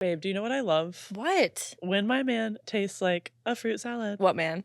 Babe, do you know what I love? What? When my man tastes like a fruit salad. What man?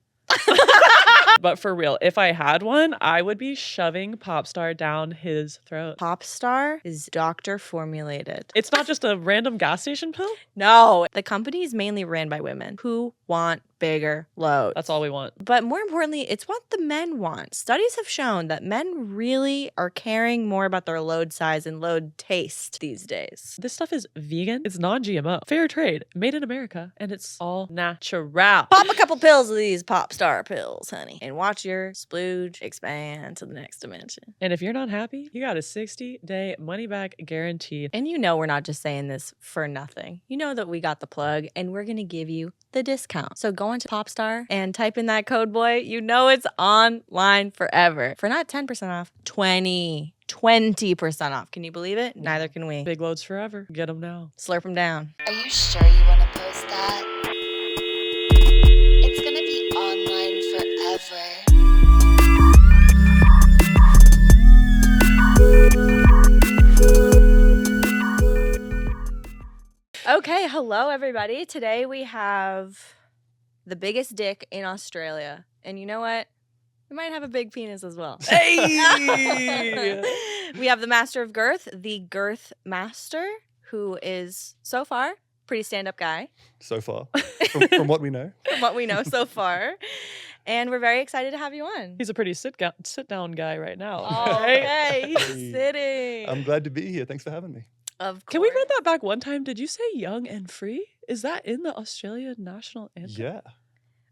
But for real, if I had one, I would be shoving Popstar down his throat. Popstar is doctor formulated. It's not just a random gas station pill? No, the company is mainly ran by women who want bigger loads. That's all we want. But more importantly, it's what the men want. Studies have shown that men really are caring more about their load size and load taste these days. This stuff is vegan, it's non-GMO, fair trade, made in America, and it's all natural. Pop a couple pills of these Popstar pills, honey, and watch your splooge expand to the next dimension. And if you're not happy, you got a 60-day money-back guaranteed. And you know we're not just saying this for nothing. You know that we got the plug, and we're going to give you the discount. So go into Popstar and type in that code, boy. You know it's online forever. For not 10% off, 20% off. Can you believe it? Neither can we. Big loads forever. Get them now. Slurp them down. Are you sure you want to post that? It's gonna be online forever. Okay, hello everybody. Today we have the biggest dick in Australia. And you know what? We might have a big penis as well. Hey! We have the master of girth, the Girth Master, who is so far pretty stand-up guy. So far, from what we know. From what we know so far. And we're very excited to have you on. He's a pretty sit-down guy right now. Oh, okay, he's Hey. sitting. I'm glad to be here. Thanks for having me. Of course. Can we run that back one time? Did you say young and free? Is that in the Australian national anthem? Yeah.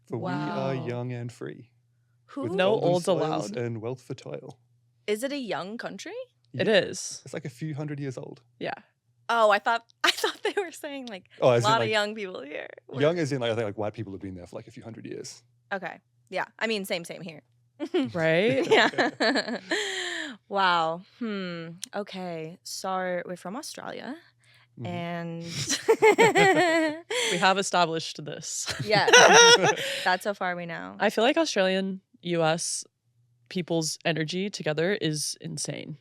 For we Wow. are young and free. Who? With No golden olds soils allowed. And wealth for toil. Is it a young country? It Yeah. is. It's like a few hundred years old. Yeah. Oh, I thought they were saying like Oh, a as in lot of like, young people here. young as in like I think like white people have been there for like a few hundred years. Okay. Yeah. I mean, same here. Right? Yeah. Wow. Okay. So we're from Australia. Mhm. And We have established this. yeah, that's so far we know. I feel like Australian, US people's energy together is insane.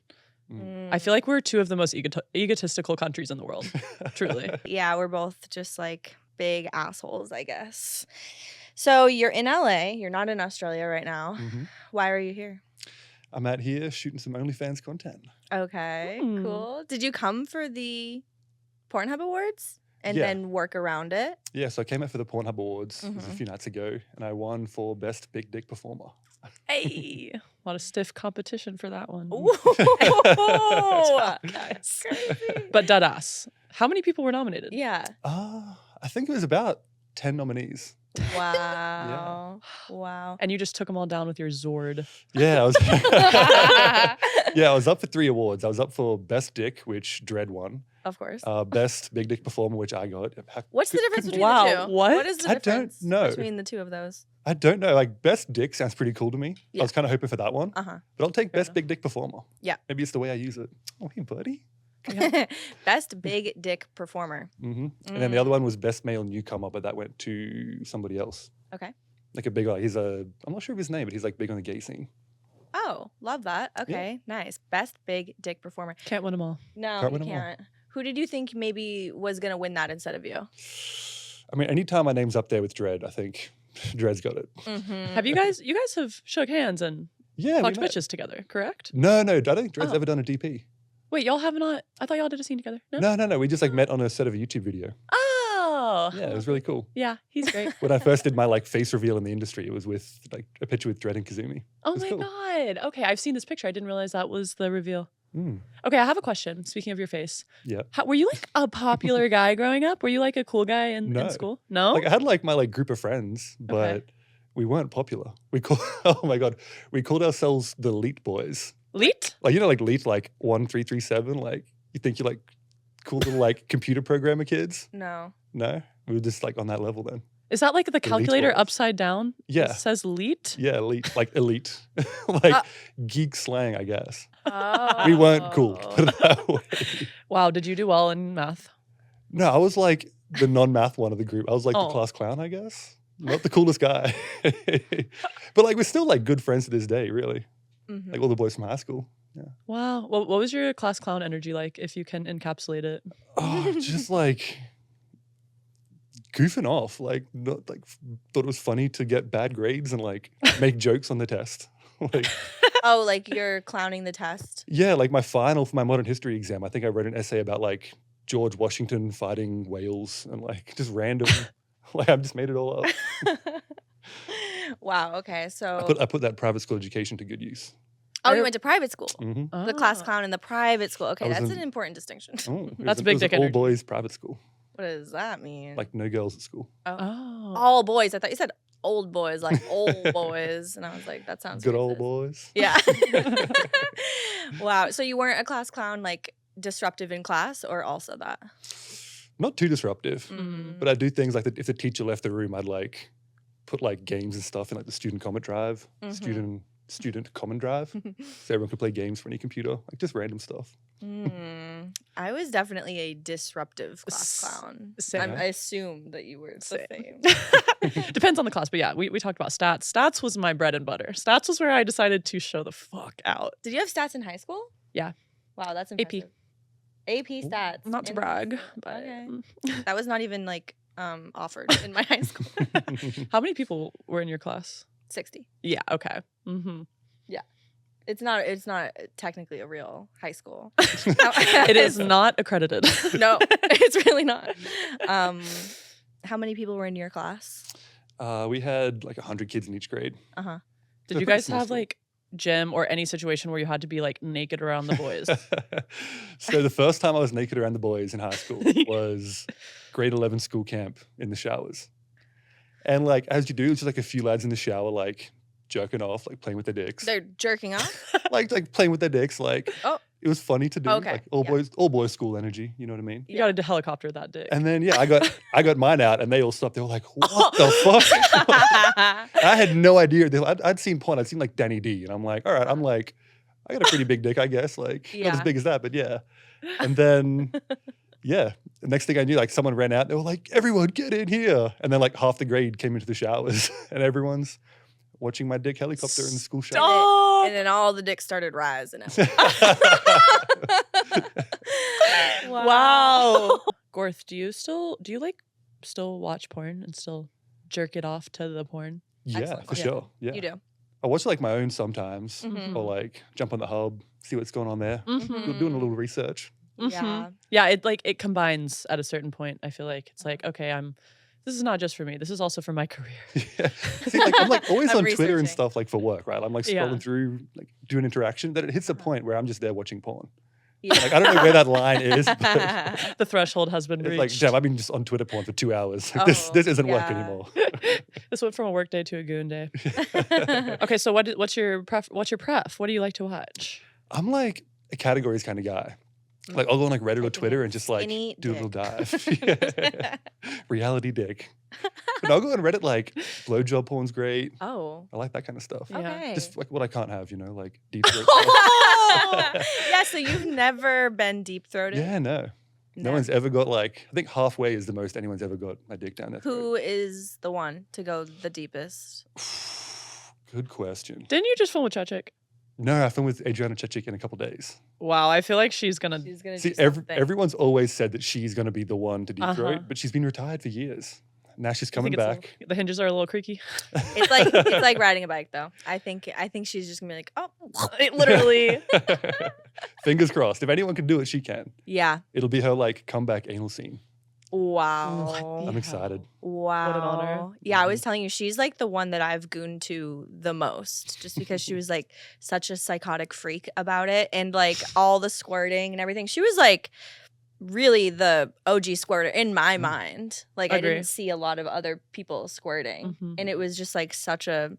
I feel like we're two of the most egotistical countries in the world. Truly. Yeah, we're both just like big assholes, I guess. So you're in LA. You're not in Australia right now. Mhm. Why are you here? I'm out here shooting some OnlyFans content. Okay, Hmm. cool. Did you come for the Pornhub Awards and Yeah. then work around it? Yeah, so I came out for the Pornhub Awards it was a Mhm. few nights ago, and I won for Best Big Dick Performer. Hey, a lot of stiff competition for that one. Ooh, Nice. crazy. But deadass. How many people were nominated? Yeah. I think it was about 10 nominees. Wow. Wow. And you just took them all down with your Zord. Yeah, I was yeah, I was up for 3 awards. I was up for Best Dick, which Dredd won. Of course. Best Big Dick Performer, which I got. What's the difference between Wow, the two? what? What is the I don't difference know. between the two of those? I don't know. Like, Best Dick sounds pretty cool to me. Yeah. I was kind of hoping for that one. Uh-huh. But I'll take Fair Best enough. Big Dick Performer. Yeah. Maybe it's the way I use it. Oh, hey, buddy. Best big dick performer. And then the other one was Best Male Newcomer, but that went to somebody else. Okay. Like a big guy. I'm not sure of his name, but he's like big on the gay scene. Oh, love that. Okay, nice. Best big dick performer. Can't win them all. No, Can't you win 'em all. can't. Who did you think maybe was going to win that instead of you? I mean, anytime my name's up there with Dredd, I think Dredd's got it. Mm-hmm. Have you guys have shook hands and Yeah, we fucked met. bitches together, correct? No, I don't think Dredd's Oh. ever done a DP. Wait, y'all have not? I thought y'all did a scene together. No? No. We just like met on a set of a YouTube video. Oh. Yeah, it was really cool. Yeah, he's great. When I first did my like face reveal in the industry, it was with like a picture with Dredd and Kazumi. Oh It's my cool. God. Okay, I've seen this picture. I didn't realize that was the reveal. Mm, Okay, I have a question. Speaking of your face. yeah. Were you like a popular guy growing up? Were you like a cool guy in No. school? No? Like I had like my like group of friends, but we weren't popular. We called oh my god, we called ourselves the Leet Boys. Leet? Like like Leet like 1337. Like you think you're like cool little like computer programmer kids? No. No, we were just like on that level then. Is that like the calculator boys. upside down? Yeah. It says leet? Yeah, elite, like elite, like geek slang, I guess. Oh. We weren't cool. Put it that way. Wow, did you do well in math? No, I was like the non-math one of the group. I was like Oh. the class clown, I guess. Not the coolest guy. But like we're still like good friends to this day, really. Mhm. Like all the boys from high school. Yeah. Wow. What was your class clown energy like, if you can encapsulate it? Oh, just like goofing off, like not like thought it was funny to get bad grades and like make jokes on the test. Like, Oh, like you're clowning the test. yeah, like my final for my modern history exam, I think I wrote an essay about like George Washington fighting whales and like just random, like I just made it all up. Wow. Okay. I So, put that private school education to good use. oh, you went to private school. hmm The class Ah. clown in the private school. Okay, I was that's in- an important distinction. Oh, That's big dick all energy. boys private school, What does that mean? like no girls at school. Oh. all boys. I thought you said old boys, like old boys, and I was like, that sounds Good old racist. boys. Yeah. Wow. So you weren't a class clown, like disruptive in class, or also that? Not too disruptive, Mm. but I do things like if the teacher left the room, I'd like put like games and stuff in like the student comment drive, Mhm. student common drive, so everyone could play games from any computer, like just random stuff. Mm. I was definitely a disruptive class S- clown. same. I assumed that you were the Same. same. Depends on the class, but yeah, we talked about stats. Stats was my bread and butter. Stats was where I decided to show the fuck out. Did you have stats in high school? Yeah. Wow, that's AP. impressive. AP stats. Not to in- brag, but Okay. That was not even like offered in my high school. how many people were in your class? 60. Yeah. Okay. Mm-hmm. It's not technically a real high school. It is not accredited. No, it's really not. How many people were in your class? We had like 100 kids in each grade. Uh-huh. Did They're you pretty guys small have school. like gym or any situation where you had to be like naked around the boys? So the first time I was naked around the boys in high school was grade 11 school camp in the showers. And like, as you do, it's just like a few lads in the shower, like jerking off, like playing with their dicks. They're jerking off? like playing with their dicks. Like, Oh. it was funny to do. Okay, Like yeah. all boys school energy. You know what I mean? You got to helicopter that dick. And then, yeah, I got mine out and they all stopped. They were like, what the fuck? I had no idea. I'd seen porn. I'd seen like Danny D. And I'm like, all right, I'm like, I got a pretty big dick, I guess. Like, not as Yeah. big as that, but yeah. And then, yeah, the next thing I knew, like someone ran out. They were like, everyone get in here. And then like half the grade came into the showers and everyone's watching my dick helicopter in the school shower. Stop! And then all the dicks started rising up. Wow. Girth, do you like still watch porn and still jerk it off to the porn? Yeah, Excellent. for Yeah. sure. Yeah. You do. I watch like my own sometimes Mhm. or like jump on the hub, see what's going on there. Mm-hmm. Doing a little research. Yeah. Yeah, it combines at a certain point. I feel like it's like, okay, this is not just for me. This is also for my career. Yeah. See, like I'm like always I'm on Twitter and researching. stuff like for work, right? I'm like Yeah. scrolling through, like doing interaction. Then it hits a point where I'm just there watching porn. Yeah. Like I don't know where that line is, but The threshold has been it's reached. like, damn, I've been just on Twitter porn for 2 hours. Like, this Oh, isn't work yeah. anymore. This went from a work day to a goon day. Okay, so what's your pref? What do you like to watch? I'm like a categories kind of guy. Like I'll go on like Reddit or Typing Twitter in and just like skinny do a little dick. dive. Yeah. Reality dick. But I'll go on Reddit like blowjob porn's great. Oh. I like that kind of stuff. Yeah. Okay. Just like what I can't have, like deep throat stuff. Yeah, so you've never been deep throated? Yeah, no. No one's ever got like, I think halfway is the most anyone's ever got my dick down their throat. Who is the one to go the deepest? Good question. Didn't you just film with Chechik? No, I filmed with Adriana Chechik in a couple days. Wow, I feel like she's gonna. She's gonna See, do something. everyone's always said that she's going to be the one to deep Uh-huh. throat, but she's been retired for years. Now she's I coming think it's a back. little- the hinges are a little creaky. It's like riding a bike though. I think she's just gonna be like, oh, It literally. Fingers crossed. If anyone can do it, she can. yeah. It'll be her like comeback anal scene. Wow. I'm excited. Wow. What an honor. Yeah, I was telling you, she's like the one that I've gooned to the most just because she was like such a psychotic freak about it and like all the squirting and everything. She was like really the OG squirter in my mind. Like I Agree. didn't see a lot of other people squirting. Mhm. And it was just like such a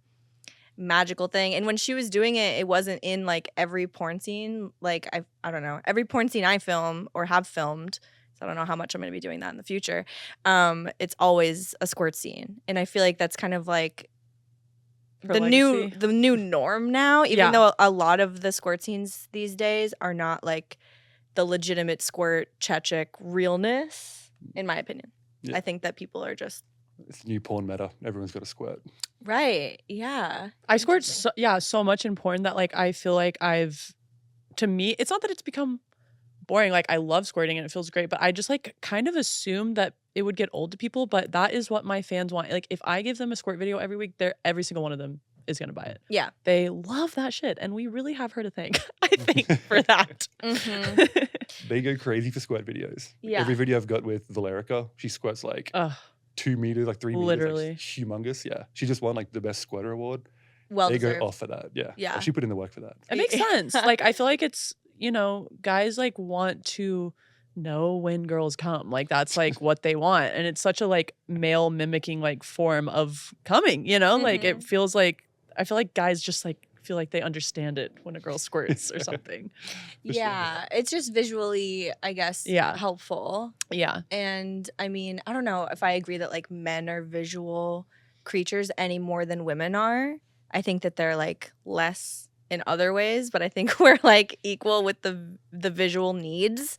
magical thing. And when she was doing it, it wasn't in like every porn scene. Like I don't know, every porn scene I film or have filmed. So I don't know how much I'm going to be doing that in the future. It's always a squirt scene, and I feel like that's kind of like Her the legacy. new norm now. Even Yeah. though a lot of the squirt scenes these days are not like the legitimate squirt Chechik realness, in my opinion. Yeah. I think that people are just It's new porn meta. Everyone's got a squirt. right. Yeah. I squirt so much in porn that like I feel like to me, it's not that it's become boring. Like I love squirting and it feels great, but I just like kind of assumed that it would get old to people, but that is what my fans want. Like if I give them a squirt video every week, every single one of them is gonna buy it. Yeah. They love that shit, and we really have her to thank, I think, for that. They go crazy for squirt videos. Yeah. Every video I've got with Valerica, she squirts like 2 meters, like 3 meters. Literally. Like, humongous. Yeah. She just won like the best squirter award. Well They deserved. go off for that. Yeah. Yeah. She put in the work for that. It makes sense. Like I feel like it's, you know, guys like want to know when girls come. Like that's like what they want. And it's such a like male mimicking like form of coming, you know? Like it feels like, I feel like guys just like feel like they understand it when a girl squirts or something. Yeah. It's just visually, I guess, helpful. Yeah. And I mean, I don't know if I agree that like men are visual creatures any more than women are. I think that they're like less in other ways, but I think we're like equal with the visual needs.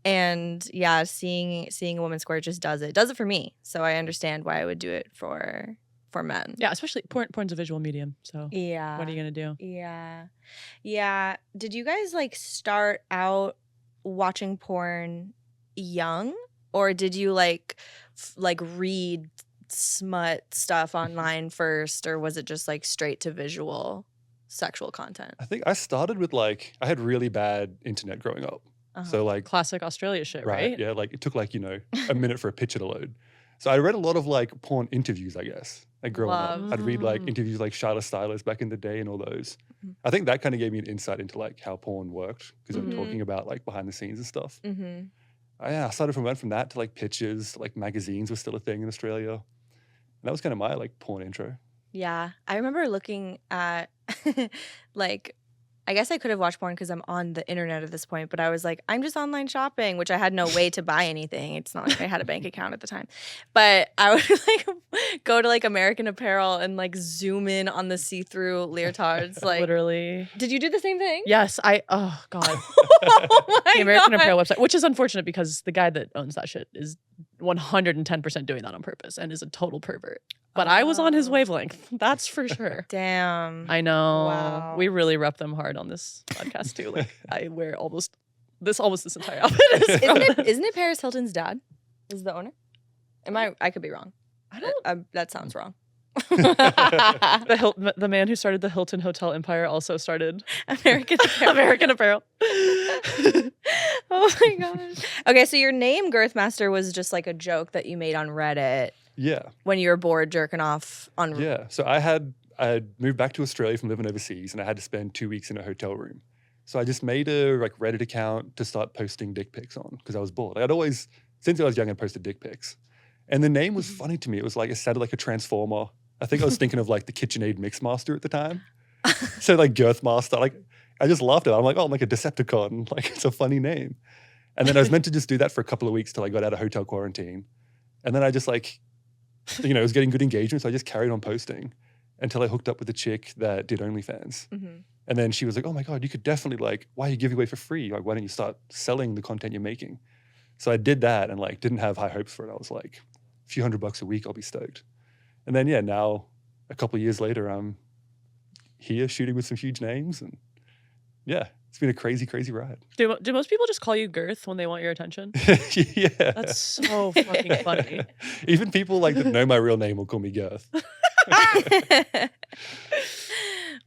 And yeah, seeing a woman squirt just does it for me. So I understand why I would do it for men. Yeah, especially porn's a visual medium. So yeah, what are you gonna do? Yeah. Did you guys like start out watching porn young, or did you like read smut stuff online first, or was it just like straight to visual sexual content? I think I started with like, I had really bad internet growing up. So like classic Australia shit, right? Yeah, like it took like, you know, a minute for a picture to load. So I read a lot of like porn interviews, I guess, like growing up. I'd read like interviews like Charlotte Stylers back in the day and all those. I think that kind of gave me an insight into like how porn worked, because I'm talking about like behind the scenes and stuff. I started from that to like pictures, like magazines were still a thing in Australia. And that was kind of my like porn intro. Yeah. I remember looking at like, I guess I could have watched porn because I'm on the internet at this point, but I was like, I'm just online shopping, which I had no way to buy anything. It's not like I had a bank account at the time. But I would like go to like American Apparel and like zoom in on the see-through leotards. Like literally. Did you do the same thing? Yes. Oh God. Oh my The American God. Apparel website, which is unfortunate because the guy that owns that shit is 110% doing that on purpose and is a total pervert. But I was on his wavelength. That's for sure. Damn. I know. Wow. We really rep them hard on this podcast too. Like I wear almost this entire outfit. Isn't it Paris Hilton's dad is the owner? I could be wrong. I don't. That sounds wrong. The man who started the Hilton Hotel Empire also started American Apparel. American Apparel. Oh my gosh. Okay, so your name Girth Master was just like a joke that you made on Reddit. Yeah. When you were bored jerking off on. Yeah. So I had moved back to Australia from living overseas, and I had to spend 2 weeks in a hotel room. So I just made a like Reddit account to start posting dick pics on, because I was bored. I'd always, since I was young, I posted dick pics. And the name was funny to me. It was like, it sounded like a transformer. I think I was thinking of like the KitchenAid Mix Master at the time. So like Girth Master, like I just laughed at it. I'm like, oh, I'm like a Decepticon. Like it's a funny name. And then I was meant to just do that for a couple of weeks till I got out of hotel quarantine. And then I just like, you know, it was getting good engagement. So I just carried on posting until I hooked up with a chick that did OnlyFans. And then she was like, oh my God, you could definitely like, why are you giving away for free? Like, why don't you start selling the content you're making? So I did that and like didn't have high hopes for it. I was like, a few $100 a week, I'll be stoked. And then, yeah, now a couple of years later, I'm here shooting with some huge names. And yeah, it's been a crazy, crazy ride. Do most people just call you Girth when they want your attention? Yeah. That's so fucking funny. Even people like that know my real name will call me Girth.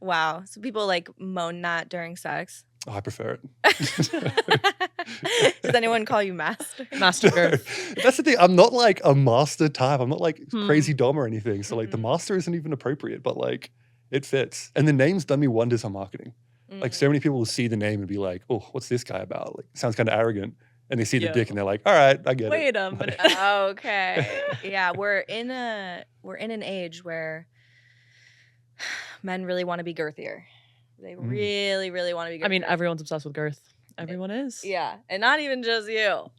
Wow. So people like moan that during sex. Oh, I prefer it. Does anyone call you Master? Master Girth. That's the thing. I'm not like a master type. I'm not like crazy dom or anything. So like the master isn't even appropriate, but like it fits. And the name's done me wonders on marketing. Like so many people will see the name and be like, oh, what's this guy about? Like sounds kind of arrogant. And they see the dick and they're like, all right, I get it. Wait a minute. Okay. Yeah, we're in an age where men really want to be girthier. They really, really want to be girthier. I mean, everyone's obsessed with girth. Everyone is. Yeah, and not even just you.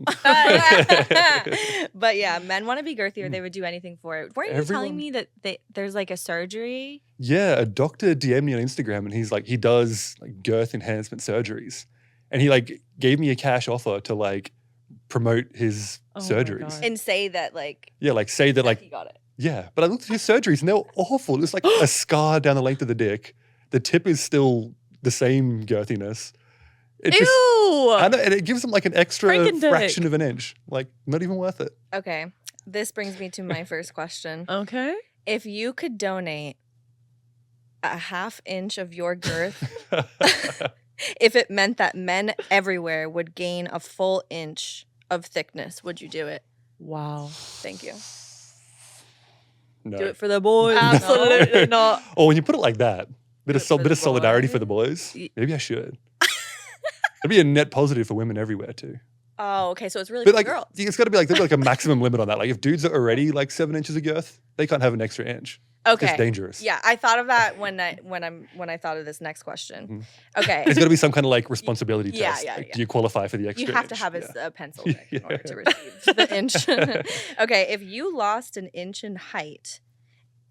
But yeah, men want to be girthier. They would do anything for it. Weren't you telling me that there's like a surgery? Yeah, a doctor DM'd me on Instagram and he's like, he does like girth enhancement surgeries. And he like gave me a cash offer to like promote his surgeries. And say that like. Yeah, like say that like. He got it. Yeah, but I looked at his surgeries and they were awful. It was like a scar down the length of the dick. The tip is still the same girthiness. It Ew. just, I know, and it gives them like an extra Franken dick. fraction of an inch. Like, not even worth it. Okay. This brings me to my first question. Okay. If you could donate a ½ inch of your girth, if it meant that men everywhere would gain a full inch of thickness, would you do it? Wow. Thank you. No. Do it for the boys. Absolutely not. Oh, when you put it like that, bit Do it for of the solidarity boys. for the boys. Y- Maybe I should. It'd be a net positive for women everywhere too. Oh, okay. So it's really But for like, girls. it's got to be like, there's like a maximum limit on that. Like, if dudes are already like 7 inches of girth, they can't have an extra inch. Okay. It's dangerous. Yeah, I thought of that when I thought of this next question. Okay. There's got to be some kind of like responsibility Yeah, test. yeah, Like, yeah. do you qualify for the extra? You have to inch? have Yeah. a pencil dick in order to receive the inch. Okay, if you lost an inch in height,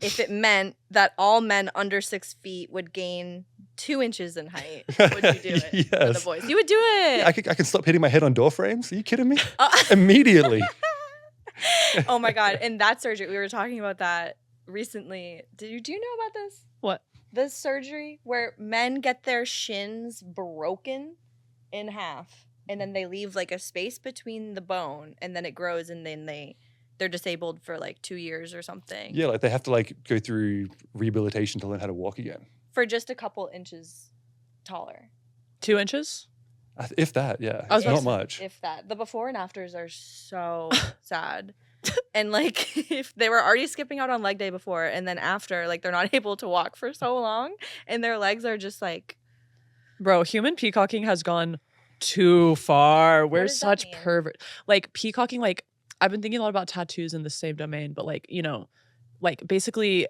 if it meant that all men under 6 feet would gain 2 inches in height, would you do it for the Yes. boys? You would do it. Yeah, I can stop hitting my head on door frames. Are you kidding me? Oh. Immediately. Oh my god! And that surgery, we were talking about that recently. Do you know about this? What? The surgery where men get their shins broken in half, and then they leave like a space between the bone, and then it grows, and then they're disabled for like 2 years or something. Yeah, like they have to like go through rehabilitation to learn how to walk again. For just a couple inches taller. 2 inches? If that, yeah. I was It's about not to much. If that. The before and afters are so sad. And like if they were already skipping out on leg day before, and then after, like they're not able to walk for so long, and their legs are just like, Bro, human peacocking has gone too far. We're does that such mean? pervert. Like peacocking, like I've been thinking a lot about tattoos in the same domain, but like, like basically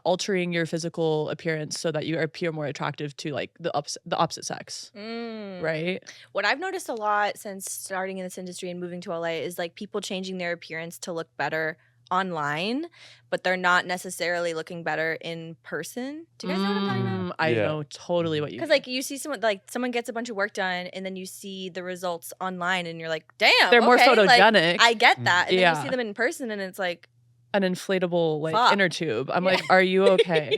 altering your physical appearance so that you appear more attractive to like the opposite sex. Right? What I've noticed a lot since starting in this industry and moving to LA is like people changing their appearance to look better online, but they're not necessarily looking better in person. Do you guys know what I'm talking about? I Yeah. know totally what you Because mean. like you see someone gets a bunch of work done, and then you see the results online, and you're like, damn, They're more okay, like, photogenic. I get that, and then Yeah. you see them in person, and it's like, An inflatable like Fuck. inner tube. I'm Yeah. like, are you okay?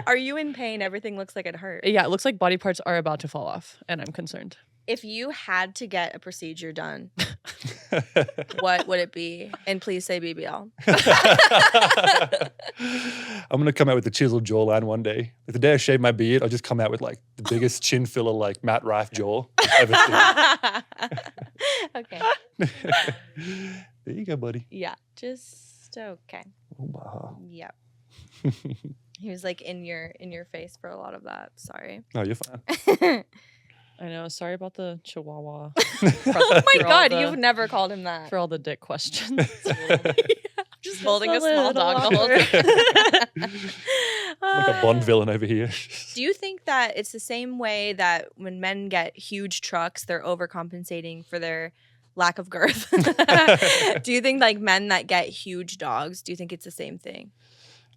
are you in pain? Everything looks like it hurt. Yeah, it looks like body parts are about to fall off, and I'm concerned. If you had to get a procedure done, what would it be? And please say BBL. I'm gonna come out with the chiseled jawline one day. Like, the day I shave my beard, I'll just come out with like the biggest chin filler, like Matt Rife jaw I've ever Okay. seen. There you go, buddy. Yeah. Just okay. Oh, wow. Yep. He was like in your face for a lot of that. Sorry. No, you're fine. I know. Sorry about the chihuahua. Oh my For all god, the- you've never called him that. For all the dick questions. Just holding a a small little dog the whole awkward. time. Like a Bond villain over here. Do you think that it's the same way that when men get huge trucks, they're overcompensating for their lack of girth? Do you think like men that get huge dogs, do you think it's the same thing?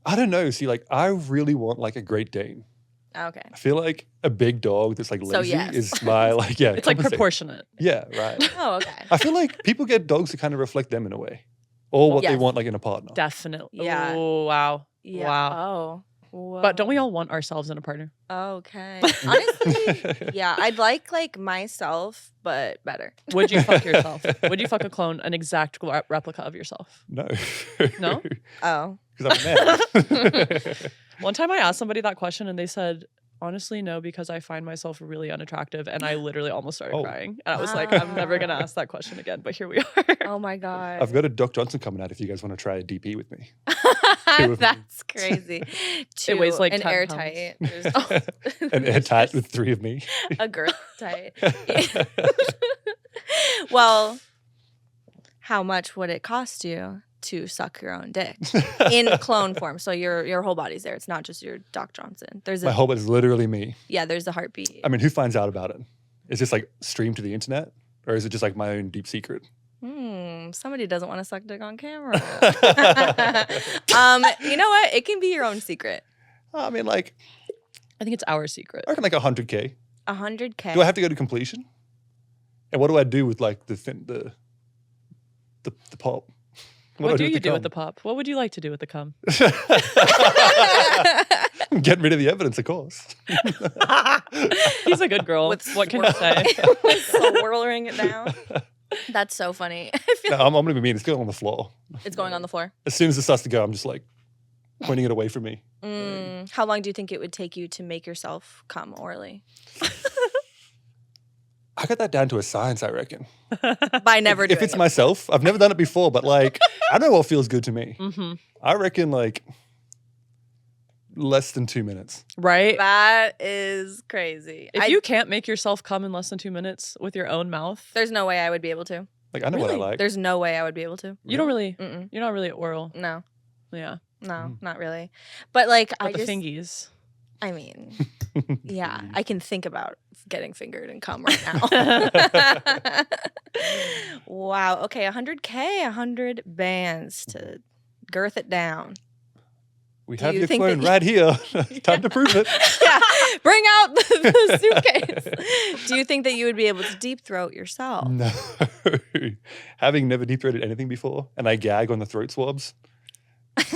I don't know. See, like, I really want like a Great Dane. Okay. I feel like a big dog that's like So, lazy yes. is my like, yeah. It's like compensate. proportionate. Yeah, right. Oh, okay. I feel like people get dogs to kind of reflect them in a way, or what they Yes. want like in a partner. Definitely. Yeah. Oh, wow. Yeah. Wow. Oh. But don't we all want ourselves in a partner? Okay. Honestly, yeah, I'd like myself, but better. Would you fuck yourself? Would you fuck a clone, an exact replica of yourself? No. No? Oh. Because I'm a man. One time I asked somebody that question and they said, honestly, no, because I find myself really unattractive. And I literally almost started Oh. crying. And I was like, I'm never going to ask that question again. But here we are. Oh my god. I've got a Doc Johnson coming out if you guys want to try a DP with me. Two of me. That's crazy. It weighs like an 10 airtight. There's An airtight with 3 of me. a girth tight. Well, how much would it cost you to suck your own dick in clone form? So your whole body's there. It's not just your Doc Johnson. There's My a whole is literally me. there's a heartbeat. I mean, who finds out about it? Is this like streamed to the internet? Or is it just like my own deep secret? Somebody doesn't want to suck dick on camera. You know what? It can be your own secret. I mean, like, I think it's our secret. I reckon like 100K. 100K. Do I have to go to completion? And what do I do with like the pop? What do you do with the cum? pop? What would you like to do with the cum? Getting rid of the evidence, of course. He's a good girl. What can you say? Swirling it down. That's so funny. I feel No, I'm gonna be mean. It's going on the floor. it's going on the floor. As soon as it starts to go, I'm just like pointing it away from me. How long do you think it would take you to make yourself come orally? I got that down to a science, I reckon. By never doing If it's it. myself, I've never done it before, but like I know what feels good to me. Mm-hmm. I reckon like less than 2 minutes. Right? That is crazy. If you can't make yourself come in less than 2 minutes with your own mouth, There's no way I would be able to. Like I know what I Really? like. There's no way I would be able to. you don't really, Mm-mm. you're not really oral. No, Yeah. no, not really. But like, But I the just, fingies. I mean, yeah, I can think about getting fingered and come right now. Wow. Okay, 100K, 100 bands to girth it down. We Do have you your think clone that- right here. Time to prove it. Yeah, bring out the suitcase. Do you think that you would be able to deep throat yourself? No. Having never deep throated anything before, and I gag on the throat swabs.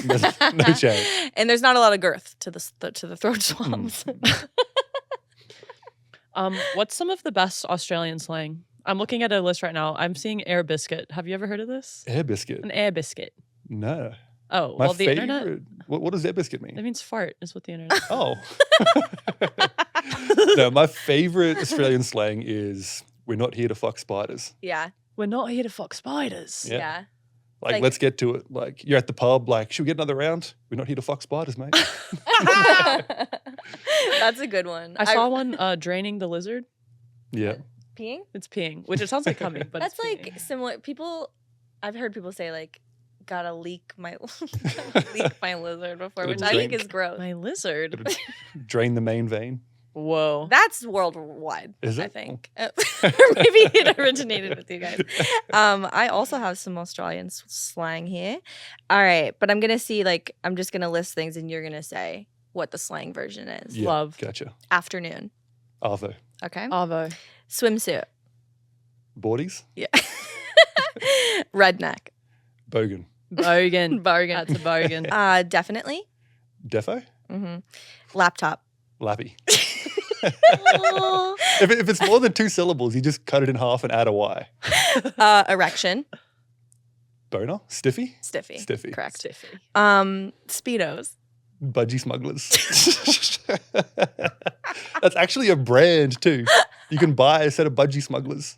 There's no chance. And there's not a lot of girth to the throat swabs. What's some of the best Australian slang? I'm looking at a list right now. I'm seeing air biscuit. Have you ever heard of this? Air biscuit. An air biscuit. No. Oh, My well, the favorite. internet. What does air biscuit That mean? means fart is what the internet. Oh. No, my favorite Australian slang is "We're not here to fuck spiders." Yeah, We're not here to fuck spiders. Yeah. yeah. Like, let's get to it. Like, you're at the pub. Like, should we get another round? We're not here to fuck spiders, mate. That's a good one. I saw one draining the lizard. Yeah. peeing. It's peeing, which it sounds like coming, but That's it's like peeing. similar. People, I've heard people say like, gotta leak my lizard before, Gotta which I think drink. is gross. My lizard. Gotta drain the main vein. Whoa. That's worldwide. Is I it? think. Or maybe it originated with you guys. I also have some Australian slang here. All right, but I'm gonna see I'm just gonna list things and you're gonna say what the slang version is. Yeah, Love. Gotcha. Afternoon. Arvo. Okay. Avo. Swimsuit. Boardies. Yeah. Redneck. Bogan. Bogan. Bargain. That's a bargain. Definitely. Defo. Laptop. Lappy. Aw. If it's more than 2 syllables, you just cut it in half and add a Y. Erection. Boner. Stiffy. Stiffy. Stiffy. Correct. Stiffy. Speedos. Budgie smugglers. That's actually a brand too. You can buy a set of budgie smugglers.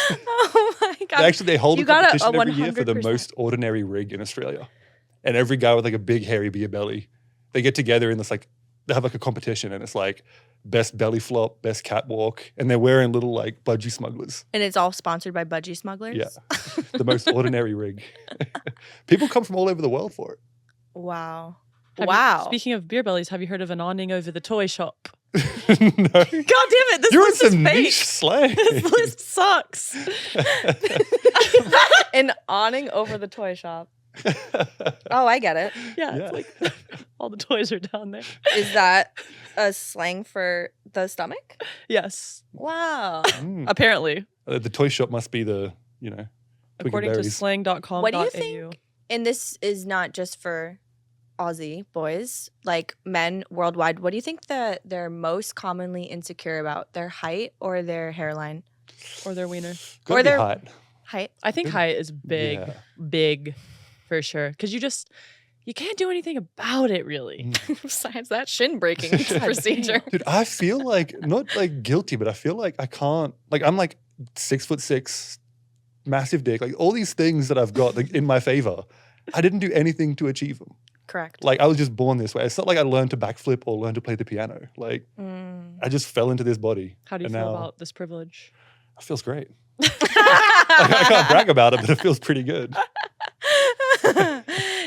Oh my god. They hold You a got a competition every year for the 100%. most ordinary rig in Australia. And every guy with like a big hairy beer belly, they get together and it's like they have like a competition and it's like best belly flop, best catwalk, and they're wearing little like budgie smugglers. And it's all sponsored by Budgie Smugglers? Yeah. The most ordinary rig. People come from all over the world for it. Wow. Have Wow. You, speaking of beer bellies, have you heard of an awning over the toy shop? No. God damn it! This You're in list is some fake. niche slang. This list sucks. An awning over the toy shop. Oh, I get it. Yeah, Yeah. it's like all the toys are down there. Is that a slang for the stomach? Yes, Wow. Mm. apparently, The toy shop must be the, Twig and according to berries. slang.com. What do you think? And this is not just for Aussie boys, like men worldwide. What do you think that they're most commonly insecure about? Their height or their hairline? Or their wiener. Gotta or be their- height. Height. I think Good. height is big, Yeah. big for sure. Because you can't do anything about it really. Besides that shin breaking procedure. Dude, I feel like not like guilty, but I feel like I can't. Like I'm like 6'6", massive dick. Like all these things that I've got like, in my favor, I didn't do anything to achieve them. Correct. Like I was just born this way. It's not like I learned to backflip or learned to play the piano. Like I just fell into this body. How do you and feel now about this privilege? It feels great. I can't brag about it, but it feels pretty good.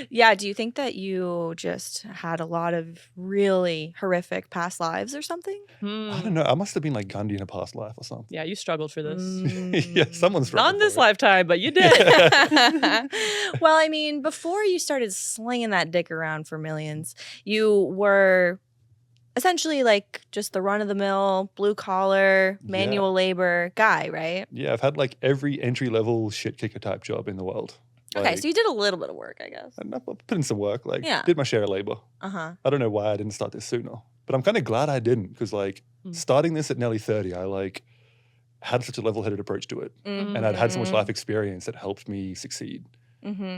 Yeah. Do you think that you just had a lot of really horrific past lives or something? I don't know. I must have been like Gandhi in a past life or something. Yeah, you struggled for this. Yeah, someone's Not in this life. lifetime, but you did. Well, I mean, before you started slinging that dick around for millions, you were essentially like just the run of the mill, blue collar, manual labor guy, right? Yeah, I've had like every entry level shit kicker type job in the world. Okay, Like, so you did a little bit of work, I guess. and I put in some work, like Yeah. did my share of labor. Uh-huh. I don't know why I didn't start this sooner, but I'm kind of glad I didn't because like starting this at nearly 30, I like had such a level-headed approach to it, and I'd had so much life experience that helped me succeed,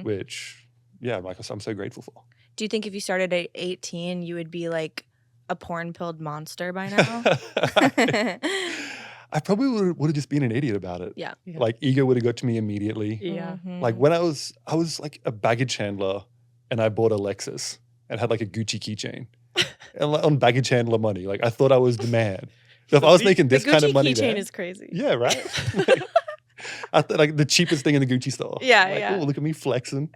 which like I'm so grateful for. Do you think if you started at 18, you would be like a porn-pilled monster by now? I probably would have just been an idiot about it. Yeah. Like ego would have got to me immediately. Yeah. Like when I was like a baggage handler and I bought a Lexus and had like a Gucci keychain and on baggage handler money. Like I thought I was the man. So if I was making this kind of money, the Gucci keychain is crazy. yeah, right. I thought like the cheapest thing in the Gucci store. Yeah, like, yeah. Oh, look at me flexing.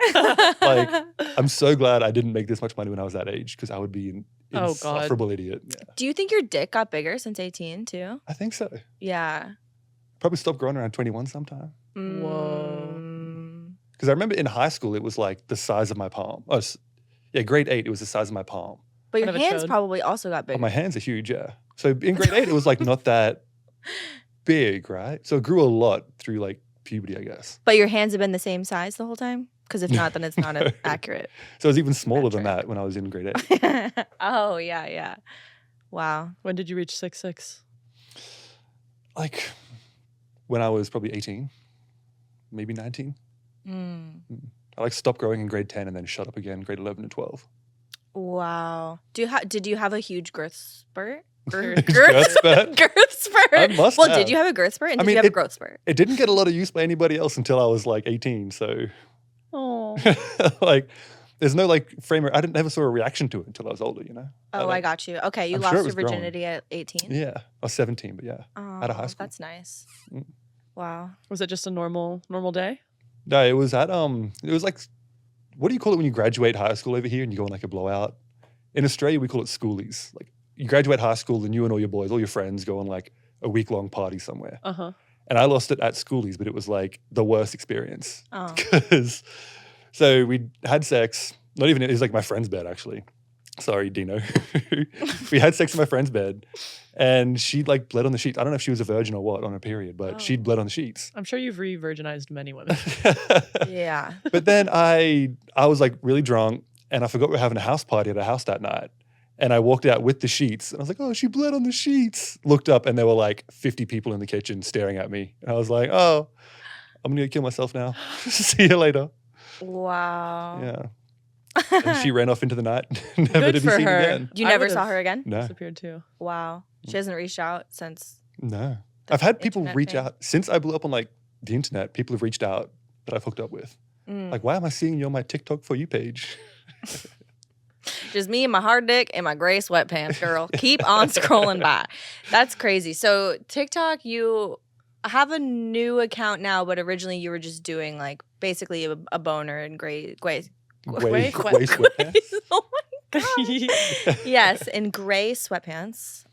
Like I'm so glad I didn't make this much money when I was that age because I would be an Oh, God. insufferable idiot. Yeah. Do you think your dick got bigger since 18 too? I think so. Yeah. Probably stopped growing around 21 sometime. Whoa. Because I remember in high school, it was like the size of my palm. Oh, grade 8, it was the size of my palm. But your Kind of a hands chode. probably also got Oh, bigger. my hands are huge, yeah. So in grade 8, it was like not that big, right? So it grew a lot through like puberty, I guess. But your hands have been the same size the whole time? Because if not, then it's not accurate. So it was even smaller than that when I was in grade 8. Oh, yeah. Wow. When did you reach 6'6"? Like when I was probably 18, maybe 19. I like stopped growing in grade 10 and then shut up again grade 11 and 12. Wow. Did you have a huge girth spurt? Girth spurt? Girth spurt. I must Well, have. did you have a girth spurt? And I did mean, you have a it- growth spurt? It didn't get a lot of use by anybody else until I was like 18. So Oh. like there's no like frame. I never saw a reaction to it until I was older, you know? Oh, I got you. Okay, you I'm lost sure it your was growing. virginity at 18? Yeah. I was 17, but yeah. Oh, out of high school. That's nice. Mm. Wow. Was it just a normal day? No, it was at it was like, what do you call it when you graduate high school over here and you go on like a blowout? In Australia, we call it schoolies. Like you graduate high school and you and all your boys, all your friends go on like a week-long party somewhere. Uh-huh. And I lost it at schoolies, but it was like the worst experience. Oh. Because so we had sex, not even, it was like my friend's bed actually. Sorry, Dino. We had sex in my friend's bed and she like bled on the sheets. I don't know if she was a virgin or what on her period, but she'd bled on the sheets. I'm sure you've re-virginized many women. Yeah. But then I was like really drunk and I forgot we were having a house party at a house that night. And I walked out with the sheets and I was like, oh, she bled on the sheets. Looked up and there were like 50 people in the kitchen staring at me. And I was like, oh, I'm going to kill myself now. See you later. Wow. Yeah. And she ran off into the night, never Good to be for seen her. again. You I never would've saw her again? No, Disappeared too. Wow. She hasn't reached out since. no. the I've had people internet reach thing? out since I blew up on like the internet. People have reached out that I've hooked up with. Like, why am I seeing you on my TikTok For You page? Just me and my hard dick and my gray sweatpants, girl. Keep on scrolling by. That's crazy. So TikTok, you have a new account now, but originally you were just doing like basically a boner and gray Way sweatpants. Oh my god. Yes, in gray sweatpants.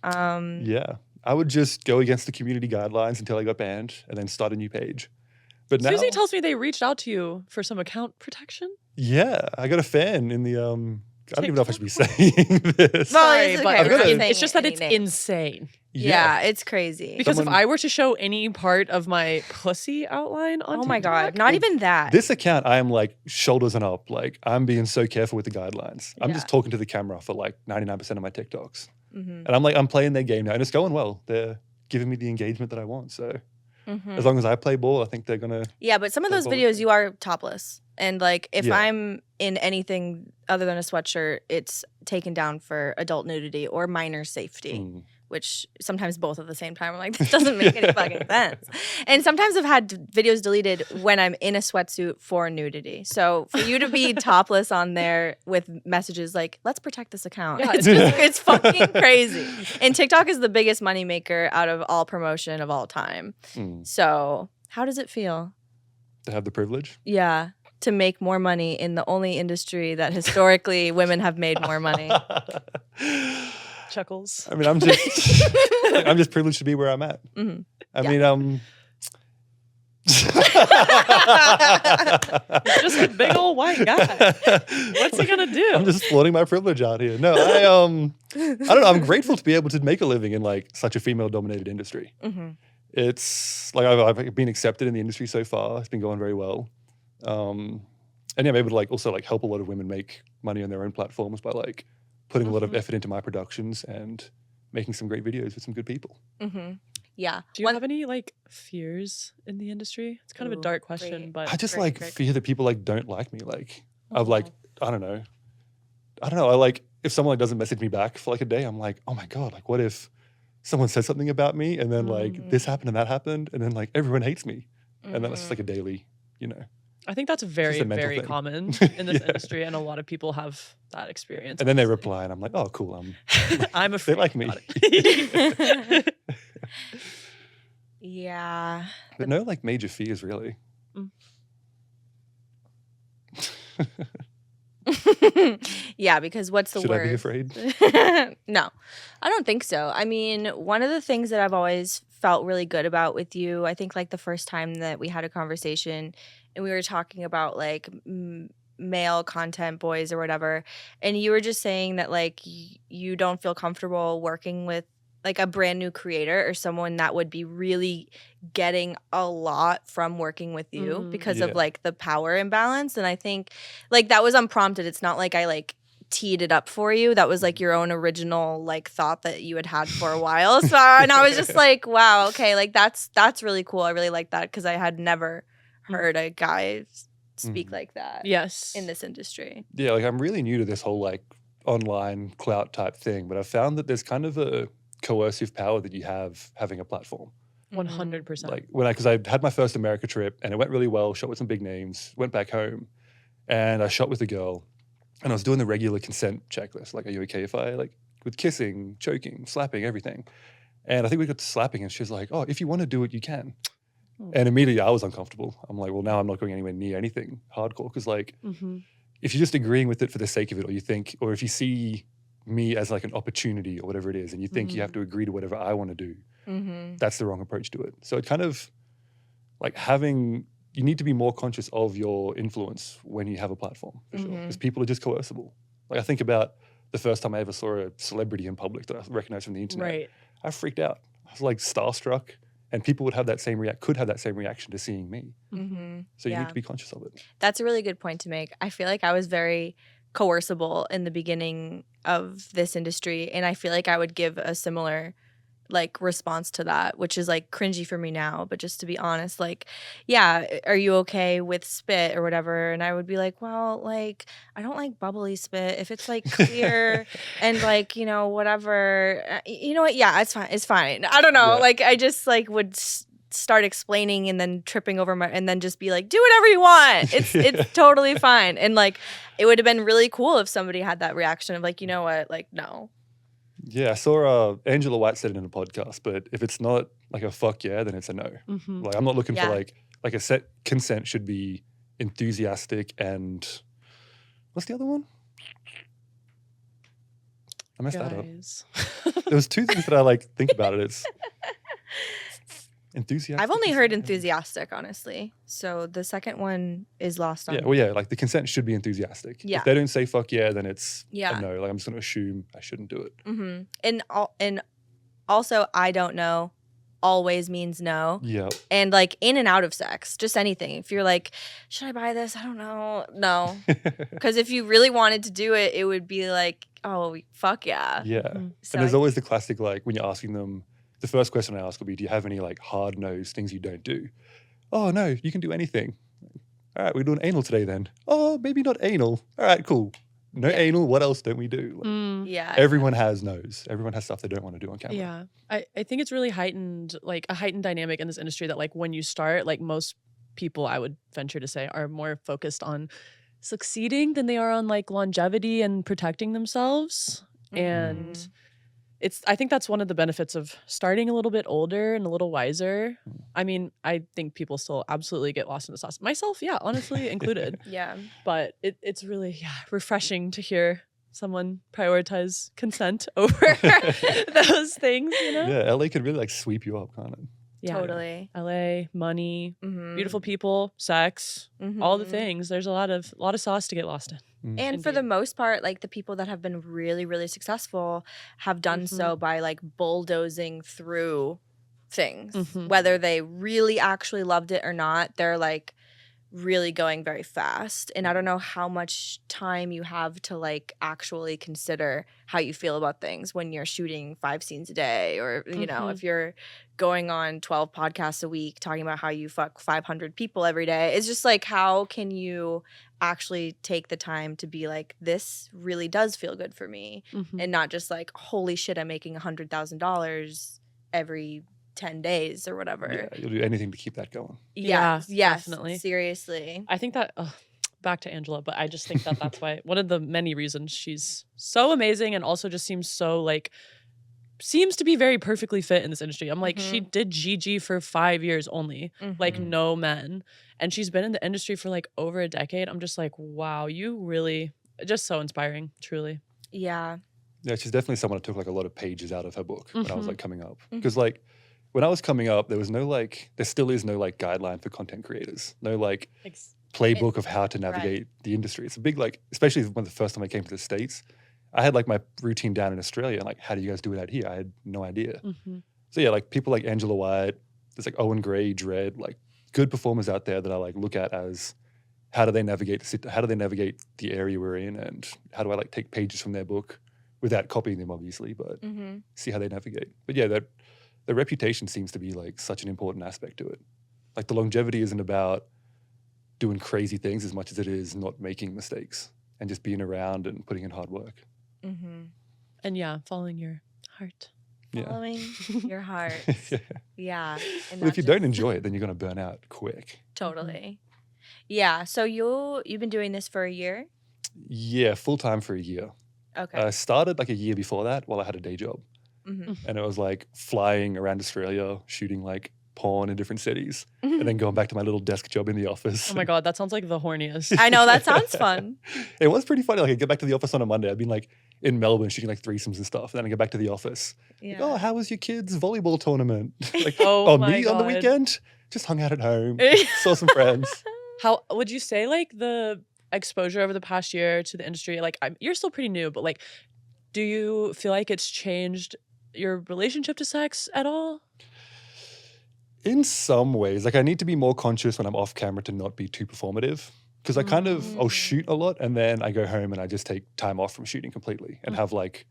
Yeah. I would just go against the community guidelines until I got banned and then start a new page. But now, Susie tells me they reached out to you for some account protection. yeah, I got a fan in the, I don't even know if I should be saying this. Well, Sorry, it's but okay. We're not saying it's just that any it's names. insane. Yeah, it's crazy. Because Someone- if I were to show any part of my pussy outline on Oh my god, TikTok, not even that. This account, I am like shoulders and up. Like I'm being so careful with the guidelines. I'm just Yeah. talking to the camera for like 99% of my TikToks. Mhm. And I'm playing their game now and it's going well. They're giving me the engagement that I want. So Mhm. as long as I play ball, I think they're going to. Yeah, but some of those That's videos you are topless. And like if Yeah. I'm in anything other than a sweatshirt, it's taken down for adult nudity or minor safety, which sometimes both at the same time. I'm like, this doesn't make any fucking sense. And sometimes I've had videos deleted when I'm in a sweatsuit for nudity. So for you to be topless on there with messages like, let's protect this account. Yeah, It's fucking crazy. And TikTok is the biggest moneymaker out of all promotion of all time. So how does it feel? To have the privilege. Yeah, to make more money in the only industry that historically women have made more money. chuckles. I mean, I'm just privileged to be where I'm at. Mhm. I Yeah. mean, Just a big old white guy. What's he gonna do? I'm just flaunting my privilege out here. No, I don't know. I'm grateful to be able to make a living in like such a female-dominated industry. Mhm. It's like I've been accepted in the industry so far. It's been going very well. And yeah, I'm able to like also like help a lot of women make money on their own platforms by like putting a lot of effort into my productions and making some great videos with some good people. Yeah. Do you have any like fears in the industry? It's kind of a Ooh, dark question, great. but I just Great, like great. fear that people like don't like me. Like I've like, I don't know. I like if someone like doesn't message me back for like a day, I'm like, oh my God, like what if someone says something about me and then like this happened and that happened and then like everyone hates me. And then it's just like a daily, you know. I think that's just very, a mental very thing. common in this Yeah. industry, and a lot of people have that experience. And then they honestly. reply and I'm like, oh cool, I'm afraid. they like me. Got it. Yeah. But no like major fears really. Yeah, because what's the Should word? I be afraid? No, I don't think so. I mean, one of the things that I've always felt really good about with you, I think like the first time that we had a conversation and we were talking about like male content boys or whatever, and you were just saying that like you don't feel comfortable working with like a brand new creator or someone that would be really getting a lot from working with you because of Yeah. like the power imbalance. And I think like that was unprompted. It's not like I like teed it up for you. That was like your own original like thought that you had for a while. So and I was just like, wow, okay, like that's really cool. I really like that because I had never heard a guy speak like that Yes. in this industry. Yeah, like I'm really new to this whole like online clout type thing, but I've found that there's kind of a coercive power that you have having a platform. 100%. Like because I had my first America trip and it went really well, shot with some big names, went back home and I shot with a girl and I was doing the regular consent checklist. Like, are you okay if I like with kissing, choking, slapping, everything? And I think we got to slapping and she was like, oh, if you want to do it, you can. And immediately I was uncomfortable. I'm like, well, now I'm not going anywhere near anything hardcore. Because like, if you're just agreeing with it for the sake of it, or you think, or if you see me as like an opportunity or whatever it is, and you think you have to agree to whatever I want to do, that's the wrong approach to it. So it kind of like you need to be more conscious of your influence when you have a platform, for sure. Because people are just coercible. Like I think about the first time I ever saw a celebrity in public that I recognized from the internet. Right. I freaked out. I was like starstruck. And people would have that same could have that same reaction to seeing me. So you need to be conscious of it. That's a really good point to make. I feel like I was very coercible in the beginning of this industry, and I feel like I would give a similar like response to that, which is like cringy for me now. But just to be honest, like, yeah, are you okay with spit or whatever? And I would be like, well, like I don't like bubbly spit. If it's like clear and like, you know, whatever, you know what? Yeah, it's fine. It's fine. I don't know. Yeah. Like I just like would start explaining and then tripping over and then just be like, do whatever you want. It's totally fine. And like it would have been really cool if somebody had that reaction of like, you know what, like no. Yeah, I saw Angela White said it in a podcast, but if it's not like a fuck yeah, then it's a no. Like I'm not looking for like a set consent should be enthusiastic and what's the other one? I messed that up. There was two things that I like think about it. It's enthusiastic. I've only heard enthusiastic, honestly. So the second one is lost on me. Well, yeah, like the consent should be enthusiastic. Yeah. If they don't say fuck yeah, then it's Yeah. a no. Like I'm just going to assume I shouldn't do it. And also, I don't know always means no. Yeah. And like in and out of sex, just anything. If you're like, should I buy this? I don't know. No. Because if you really wanted to do it, it would be like, oh, fuck yeah. Yeah. So And there's always the classic, like when you're asking them, the first question I ask will be, do you have any like hard nose things you don't do? Oh, no, you can do anything. All right, we're doing anal today then. Oh, maybe not anal. All right, cool. No anal. What else don't we do? Like, yeah. Everyone has nose. Everyone has stuff they don't want to do on camera. Yeah. I think it's really heightened, like a heightened dynamic in this industry that like when you start, like most people I would venture to say are more focused on succeeding than they are on like longevity and protecting themselves. And I think that's one of the benefits of starting a little bit older and a little wiser. I mean, I think people still absolutely get lost in the sauce. Myself, yeah, honestly included. Yeah. But it's really refreshing to hear someone prioritize consent over those things, you know? Yeah, LA could really like sweep you up, can't it? Yeah. Totally. LA, money, Mm-hmm. beautiful people, sex, all the things. There's a lot of sauce to get lost in. And for the most part, like the people that have been really, really successful have done so by like bulldozing through things. Whether they really actually loved it or not, they're like really going very fast. And I don't know how much time you have to like actually consider how you feel about things when you're shooting 5 scenes a day, or, you know, if you're going on 12 podcasts a week talking about how you fuck 500 people every day. It's just like, how can you actually take the time to be like, this really does feel good for me, and not just like, holy shit, I'm making $100,000 every 10 days or whatever. Yeah, you'll do anything to keep that going. Yes, definitely. Seriously. I think that back to Angela, but I just think that that's why one of the many reasons she's so amazing, and also just seems so like seems to be very perfectly fit in this industry. I'm like, she did GG for 5 years only, like no men, and she's been in the industry for like over a decade. I'm just like, wow, you really just so inspiring, truly. Yeah. Yeah, she's definitely someone that took like a lot of pages out of her book when I was like coming up. Because like when I was coming up, there was no like, there still is no like guideline for content creators. No like playbook of how to navigate the industry. It's a big like, especially when the first time I came to the States, I had like my routine down in Australia, and like, how do you guys do it out here? I had no idea. So yeah, like people like Angela White, there's like Owen Gray, Dredd, like good performers out there that I like look at as how do they navigate the area we're in, and how do I like take pages from their book without copying them, obviously, but see how they navigate. But yeah, that the reputation seems to be like such an important aspect to it. Like the longevity isn't about doing crazy things as much as it is not making mistakes and just being around and putting in hard work. And yeah, following your heart. Following your heart. Yeah. And Well, if you don't enjoy it, then you're going to burn out quick. Totally. Yeah. So you've been doing this for a year? Yeah, full time for a year. Okay. I started like a year before that while I had a day job. And it was like flying around Australia, shooting like porn in different cities, and then going back to my little desk job in the office. Oh my God, that sounds like the horniest. I know, that sounds fun. It was pretty funny. Like I get back to the office on a Monday. I've been like in Melbourne shooting like threesomes and stuff. And then I get back to the office. Yeah. Like, oh, how was your kids' volleyball tournament? Like, Oh my me on the God. weekend? Just hung out at home, saw some friends. How would you say like the exposure over the past year to the industry? Like you're still pretty new, but like, do you feel like it's changed your relationship to sex at all? In some ways, like I need to be more conscious when I'm off camera to not be too performative. Because I kind of, I'll shoot a lot and then I go home and I just take time off from shooting completely and have like,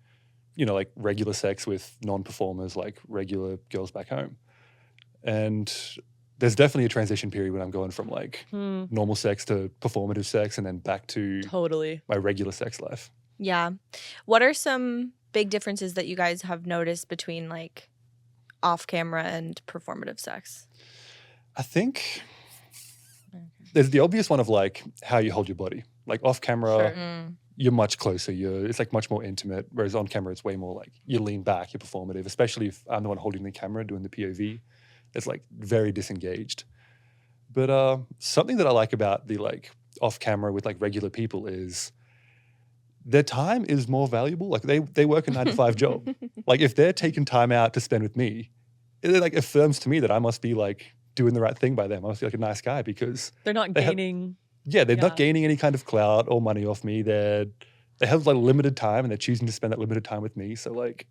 you know, like regular sex with non-performers, like regular girls back home. And there's definitely a transition period when I'm going from like normal sex to performative sex and then back to my regular sex life. Yeah. What are some big differences that you guys have noticed between like off camera and performative sex? I think there's the obvious one of like how you hold your body. Like off camera, you're much closer. It's like much more intimate. Whereas on camera, it's way more like you lean back, you're performative. Especially if I'm the one holding the camera, doing the POV. It's like very disengaged. But something that I like about the like off camera with like regular people is their time is more valuable. Like they work a 9-to-5 job. Like if they're taking time out to spend with me, it like affirms to me that I must be like doing the right thing by them. I must be like a nice guy because they're not gaining. They're not gaining any kind of clout or money off me. They have like limited time and they're choosing to spend that limited time with me. So like,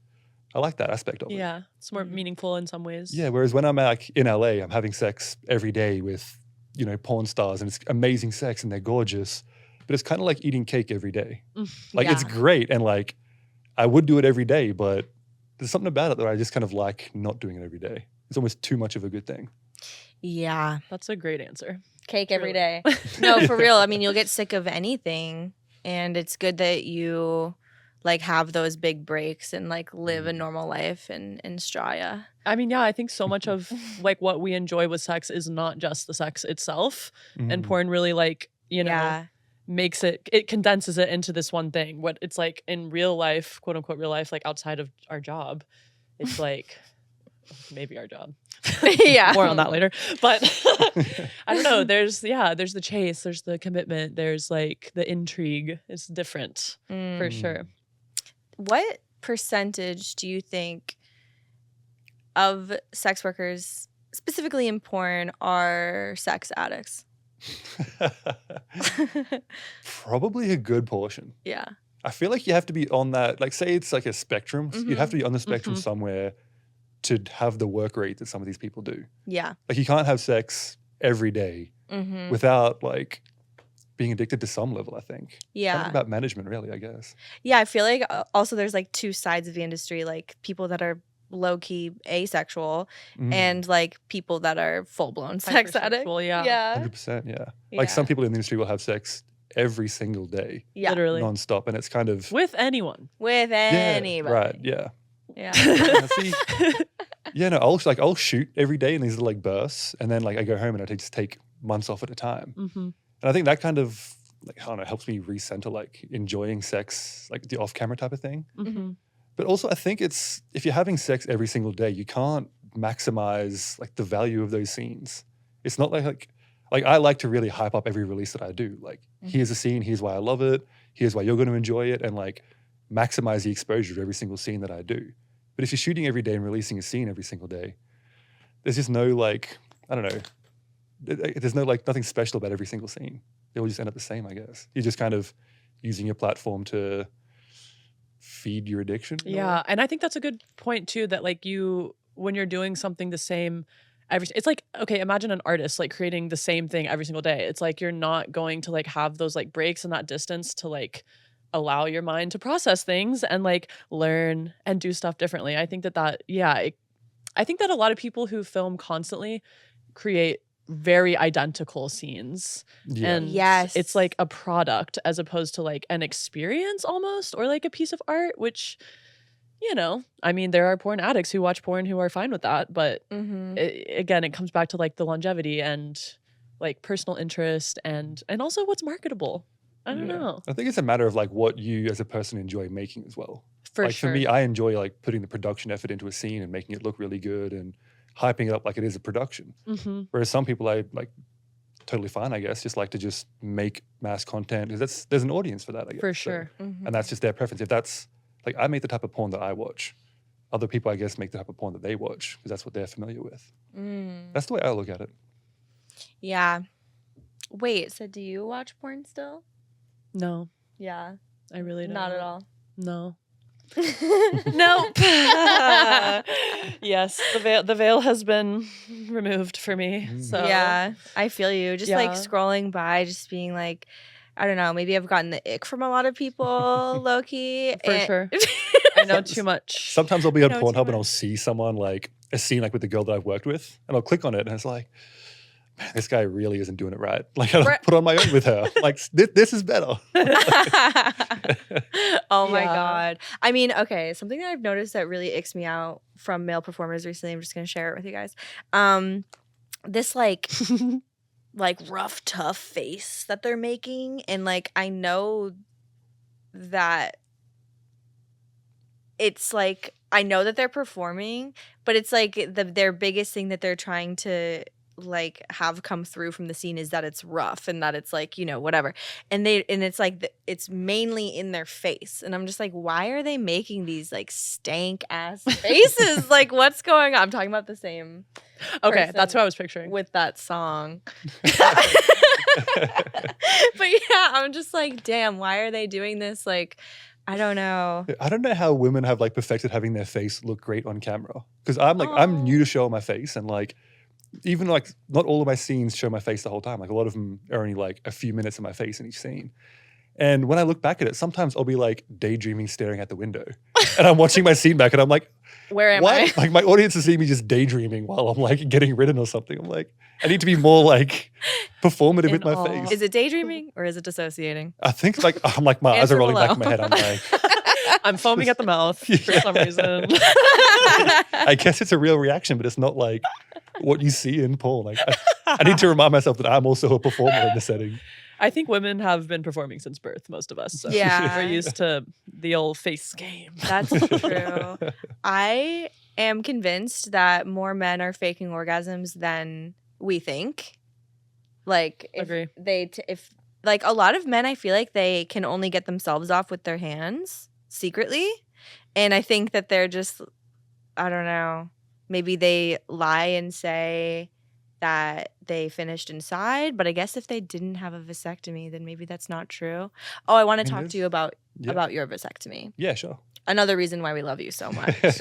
I like that aspect of it. Yeah, it's more meaningful in some ways. Yeah, whereas when I'm like in LA, I'm having sex every day with, you know, porn stars and it's amazing sex and they're gorgeous. But it's kind of like eating cake every day. Like it's great and like I would do it every day, but there's something about it that I just kind of like not doing it every day. It's almost too much of a good thing. Yeah. That's a great answer. Cake every day. No, for real. I mean, you'll get sick of anything. And it's good that you like have those big breaks and like live a normal life in Australia. I mean, yeah, I think so much of like what we enjoy with sex is not just the sex itself. And porn really like, you know, makes it condenses it into this one thing. What it's like in real life, quote unquote real life, like outside of our job, it's like maybe our job. Yeah. More on that later. But I don't know. There's the chase, there's the commitment, there's like the intrigue. It's different for sure. What percentage do you think of sex workers, specifically in porn, are sex addicts? Probably a good portion. Yeah. I feel like you have to be on that, like say it's like a spectrum. You'd have to be on the spectrum somewhere to have the work rate that some of these people do. Yeah. Like you can't have sex every day Mm-hmm. without like being addicted to some level, I think. Kind Yeah. of about management, really, I guess. Yeah, I feel like also there's like two sides of the industry, like people that are low-key asexual and like people that are full-blown sex addict. Hypersexual, yeah. Yeah. 100%, yeah. Yeah. Like some people in the industry will have sex every single day, Yeah. Literally. nonstop, and it's kind of With anyone. With anybody. right, yeah. Yeah. Yeah, see, yeah, no, I'll shoot every day in these little like bursts, and then like I go home and I just take months off at a time. Mm-hmm. And I think that kind of like I don't know helps me recenter like enjoying sex, like the off-camera type of thing. Mm-hmm. But also I think it's if you're having sex every single day, you can't maximize like the value of those scenes. It's not like I like to really hype up every release that I do. Like here's a scene, here's why I love it, here's why you're going to enjoy it, and like maximize the exposure of every single scene that I do. But if you're shooting every day and releasing a scene every single day, there's just no like, I don't know, there's no like nothing special about every single scene. They all just end up the same, I guess. You're just kind of using your platform to feed your addiction. in a way. Yeah, and I think that's a good point too, that like when you're doing something the same it's like, okay, imagine an artist like creating the same thing every single day. It's like you're not going to like have those like breaks and that distance to like allow your mind to process things and like learn and do stuff differently. I think I think that a lot of people who film constantly create very identical scenes. Yeah. And Yes. it's like a product as opposed to like an experience almost, or like a piece of art, which, you know, I mean, there are porn addicts who watch porn who are fine with that. But Mm-hmm. again, it comes back to like the longevity and like personal interest and also what's marketable. I don't Yeah. know. I think it's a matter of like what you as a person enjoy making as well. For like sure. for me, I enjoy like putting the production effort into a scene and making it look really good and hyping it up like it is a production. Mm-hmm. Whereas some people I like totally fine, I guess, just like to just make mass content because there's an audience for that, I guess. For So- sure. Mm-hmm. and that's just their preference. If that's like I make the type of porn that I watch, other people I guess make the type of porn that they watch because that's what they're familiar with. Mm. That's the way I look at it. Yeah. Wait, so do you watch porn still? No, Yeah. I really don't. Not at all. No. Nope. Yes, the veil has been removed for me. Mm. So Yeah, I feel you. Just like Yeah. scrolling by, just being like, I don't know, maybe I've gotten the ick from a lot of people, low key. For sure. I know too much. Sometimes I'll be on No, too Pornhub and much. I'll see someone like a scene like with the girl that I've worked with, and I'll click on it and it's like, man, this guy really isn't doing it right. Like I'll Right. put on my own with her. Like this is better. Oh my Yeah. God. I mean, okay, something that I've noticed that really icks me out from male performers recently, I'm just gonna share it with you guys. This like rough, tough face that they're making. And like I know that it's like I know that they're performing, but it's like their biggest thing that they're trying to like have come through from the scene is that it's rough and that it's like, you know, whatever. And it's like it's mainly in their face. And I'm just like, why are they making these like stank ass faces? Like what's going on? I'm talking about the same Okay, person that's what I was picturing. with that song. But yeah, I'm just like, damn, why are they doing this? Like, I don't know. I don't know how women have like perfected having their face look great on camera because I'm Aw. new to showing my face, and like even like not all of my scenes show my face the whole time. Like a lot of them are only like a few minutes of my face in each scene. And when I look back at it, sometimes I'll be like daydreaming, staring at the window, and I'm watching my scene back, and I'm like, Where am "Why?" I? Like my audience is seeing me just daydreaming while I'm like getting ridden or something. I'm like, I need to be more like performative with In my awe. face. Is it daydreaming or is it dissociating? I think like I'm like my eyes are Answer rolling back in below. my head. I'm like, I'm foaming at the mouth for some reason. I guess it's a real reaction, but it's not like what you see in porn. Like I need to remind myself that I'm also a performer in the setting. I think women have been performing since birth, most of us. So Yeah. we're used to the old face game. That's true. I am convinced that more men are faking orgasms than we think. Like, Agree. if like a lot of men, I feel like they can only get themselves off with their hands secretly, and I think that they're just, I don't know, maybe they lie and say that they finished inside. But I guess if they didn't have a vasectomy, then maybe that's not true. Oh, I want to talk to you about your vasectomy. Yeah, sure. Another reason why we love you so much. You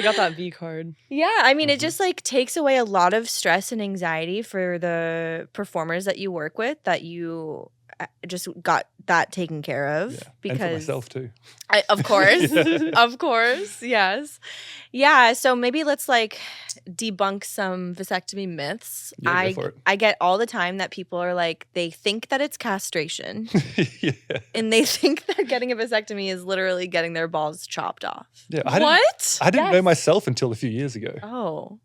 got that V card. Yeah, I mean, it just like takes away a lot of stress and anxiety for the performers that you work with, that you just got that taken care of. Yeah. Because And for myself too. of course, Yeah. of course, yes, yeah. So maybe let's like debunk some vasectomy myths. Yeah, go for it. I get all the time that people are like, they think that it's castration, Yeah. and they think that getting a vasectomy is literally getting their balls chopped off. Yeah. What? I didn't know Yes. myself until a few years ago. Oh,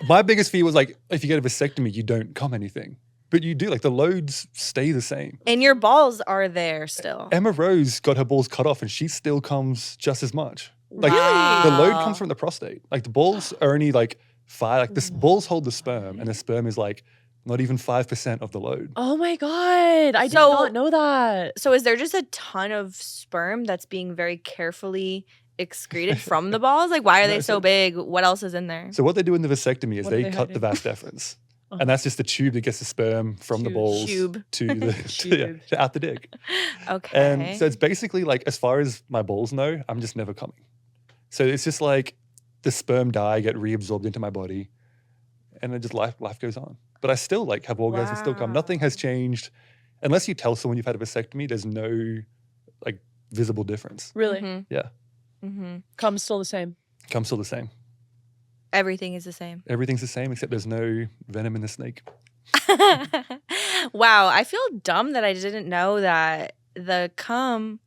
My biggest fear was like, if you get a vasectomy, you don't come anything. But you do, like the loads stay the same. and your balls are there still. Emma Rose got her balls cut off and she still comes just as much. Like Wow. the load comes from the prostate. Like the balls are only like 5, like the balls hold the sperm and the sperm is like not even 5% of the load. Oh my God. I did So- not know that. So is there just a ton of sperm that's being very carefully excreted from the balls? Like, why are No, they so so- big? What else is in there? So what they do in the vasectomy is What are they they cut the hiding? vas deferens. Oh. And that's just the tube that gets the sperm from the Tube. balls Tube. to the Tube. to out the dick. Okay. And so it's basically like, as far as my balls know, I'm just never coming. So it's just like the sperm dye get reabsorbed into my body, and then just life goes on. But I still like have orgasms, still come. Nothing has changed, unless you tell someone you've had a vasectomy. There's no like visible difference. Really? Mhm. Yeah. Mhm. Comes still the same. Comes still the same. Everything is the same. Everything's the same except there's no venom in the snake. Wow, I feel dumb that I didn't know that the cum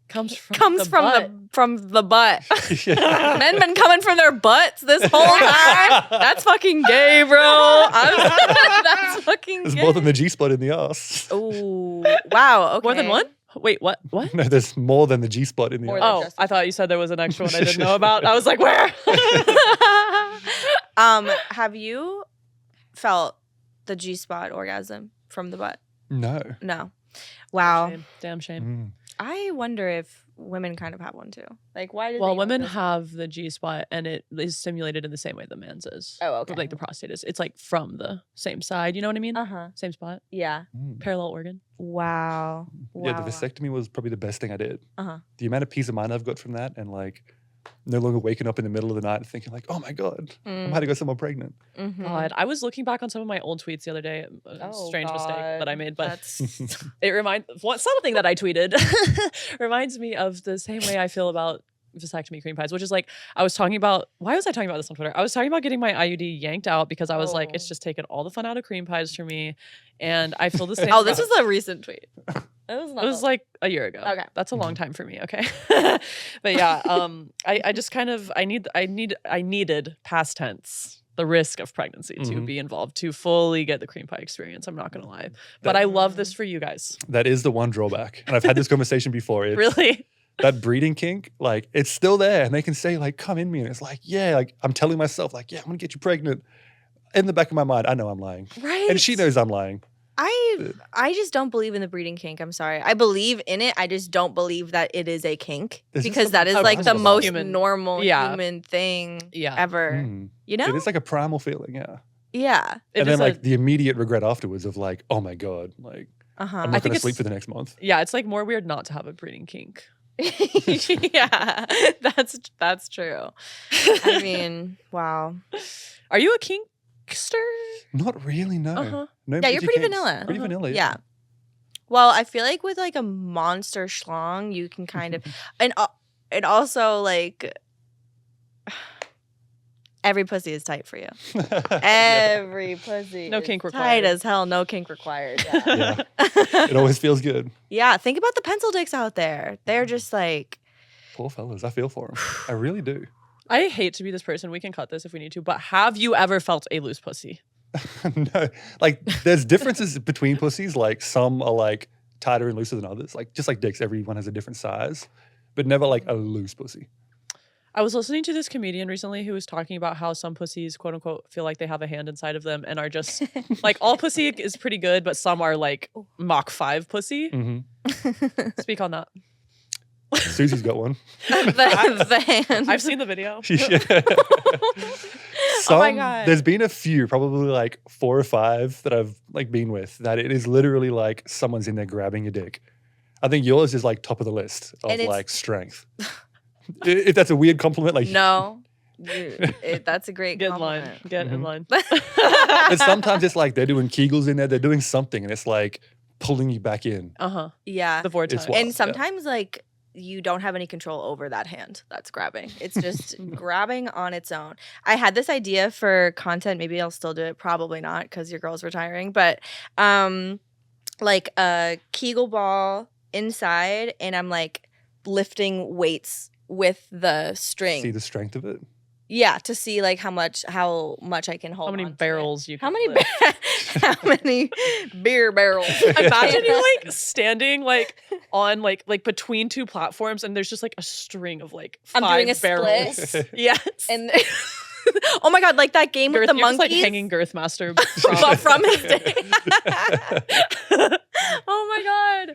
Comes from comes butt. from the butt. Yeah. Men been coming from their butts this whole time. That's fucking gay, bro. That's fucking There's gay. more than the G spot in the ass. Oh, wow. Okay. More than one? Wait, what? What? No, there's more than the G spot in the More ass. than Oh, just- I thought you said there was an extra one I didn't know about. I was like, where? Have you felt the G spot orgasm from the butt? No. No. Wow. Shame. Damn shame. Mm. I wonder if women kind of have one too. Like, why do Well, they women orgasm? have the G spot and it is stimulated in the same way the man's is. Oh, okay. Like the prostate is. It's like from the same side. You know what I mean? Uh-huh. Same spot. Yeah. Mm. Parallel organ. Wow. Yeah, the Wow. vasectomy was probably the best thing I did. Uh-huh. The amount of peace of mind I've got from that, and like no longer waking up in the middle of the night and thinking like, oh my God, I Mm. might have got someone pregnant. Mhm. God, I was looking back on some of my old tweets the other day. A Oh, strange mistake that I God. made, but That's it reminds something that I tweeted reminds me of the same way I feel about vasectomy cream pies, which is like I was talking about. Why was I talking about this on Twitter? I was talking about getting my IUD yanked out because I was like, it's Oh. just taken all the fun out of cream pies for me, and I feel the same. Oh, this about- was a recent tweet. It was not. It was like a year ago. Okay. That's a long time for me. Okay. But yeah, I just kind of I needed past tense the risk of pregnancy to Mhm. be involved to fully get the cream pie experience. I'm not gonna lie, but I love this for you guys. That is the one drawback. And I've had this conversation before. It's Really. that breeding kink, like it's still there. And they can say like, come in me. And it's like, yeah, like I'm telling myself like, yeah, I'm going to get you pregnant. In the back of my mind, I know I'm lying. Right. And she knows I'm lying. I just don't believe in the breeding kink. I'm sorry. I believe in it. I just don't believe that it is a kink There's just because that is a like the primal most human- normal yeah. human thing Yeah. ever. Mm. You know? It is like a primal feeling, yeah. Yeah. It And is then like the immediate regret afterwards of like, oh my God, like Uh-huh. I'm I not think going to sleep it's- for the next month. yeah, it's like more weird not to have a breeding kink. Yeah. That's true. I mean, wow. Are you a kinkster? Not really, no. Uh-huh. No Yeah, you're major pretty kinks. vanilla. Pretty Uh-huh. vanilla, Yeah. Well, I feel like with like a monster schlong, you can kind of and also like every pussy is tight for you. Yeah. Every pussy. No is kink Tight required. as hell, no kink required. Yeah. It always feels good. Yeah, think about the pencil dicks out there. They're just like Poor fellas. I feel for them. I really do. I hate to be this person. We can cut this if we need to, but have you ever felt a loose pussy? No, like there's differences between pussies. Like some are like tighter and looser than others. Like just like dicks, everyone has a different size, but never like a loose pussy. I was listening to this comedian recently who was talking about how some pussies, quote unquote, feel like they have a hand inside of them and are just like all pussy is pretty good, but some are like Mach 5 pussy. Mm-hmm. Speak on that. Susie's got one. the hand. I've seen the video. Oh my God. There's been a few, probably like 4 or 5 that I've like been with, that it is literally like someone's in there grabbing your dick. I think yours is like top of the list of like strength. If that's a weird compliment, like No. That's a great Get in line. compliment. Get in line. And sometimes it's like they're doing Kegels in there, they're doing something, and it's like pulling you back in. Yeah. The vortex. wild. And sometimes like you don't have any control over that hand that's grabbing. It's just grabbing on its own. I had this idea for content. Maybe I'll still do it. Probably not because your girl's retiring. But like a Kegel ball inside, and I'm like lifting weights with the string. See the strength of it? Yeah, to see like how much I can hold. How many on to it. barrels you How can many lift. how many beer barrels? Imagine you like standing like on like between 2 platforms, and there's just like a string of like 5 I'm doing a barrels. split. Yes. And oh my God, like that game with the You're just, monkeys. like hanging Girth Master from his day. Oh my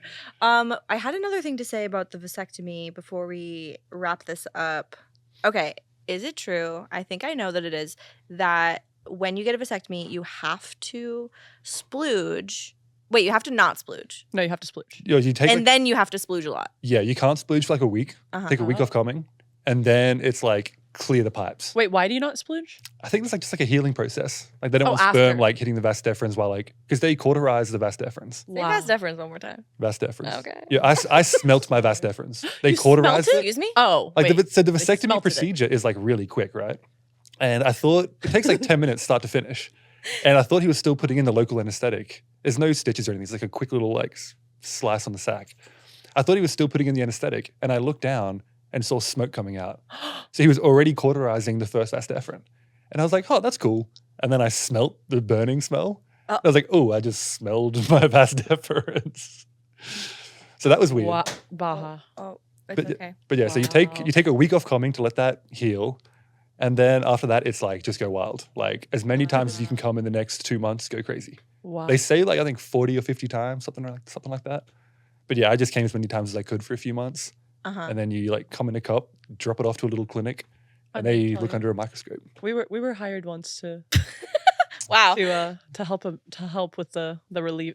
God. I had another thing to say about the vasectomy before we wrap this up. Okay. Is it true? I think I know that it is, that when you get a vasectomy, you have to splooge. Wait, you have to not splooge. No, you have to splooge. You take And then you have to splooge a lot. yeah, you can't splooge for like a week. Take a week off coming, and then it's like clear the pipes. Wait, why do you not splooge? I think it's like just like a healing process. Like they don't want after. sperm like hitting the vas deferens while like, because they cauterize the vas deferens. Say vas deferens one more time. Vas deferens. Okay. Yeah, I smelt my vas deferens. They You cauterized smelt it. Excuse me? Oh, Like wait. so the They vasectomy smelted it. procedure is like really quick, right? And I thought it takes like 10 minutes start to finish. And I thought he was still putting in the local anesthetic. There's no stitches or anything. It's like a quick little like slice on the sack. I thought he was still putting in the anesthetic, and I looked down and saw smoke coming out. So he was already cauterizing the first vas deferens. And I was like, oh, that's cool. And then I smelt the burning smell. I was like, oh, I just smelled my vas deferens. So that was weird. Baja. Oh, it's But, okay. but yeah, so you take a week off coming to let that heal. And then after that, it's like, just go wild. Like as many times as you can come in the next 2 months, go crazy. Wow. They say like, I think 40 or 50 times, something like that. But yeah, I just came as many times as I could for a few months. And then you like come in a cup, drop it off to a little clinic, and they look under a microscope. We were hired once to Wow. to help with the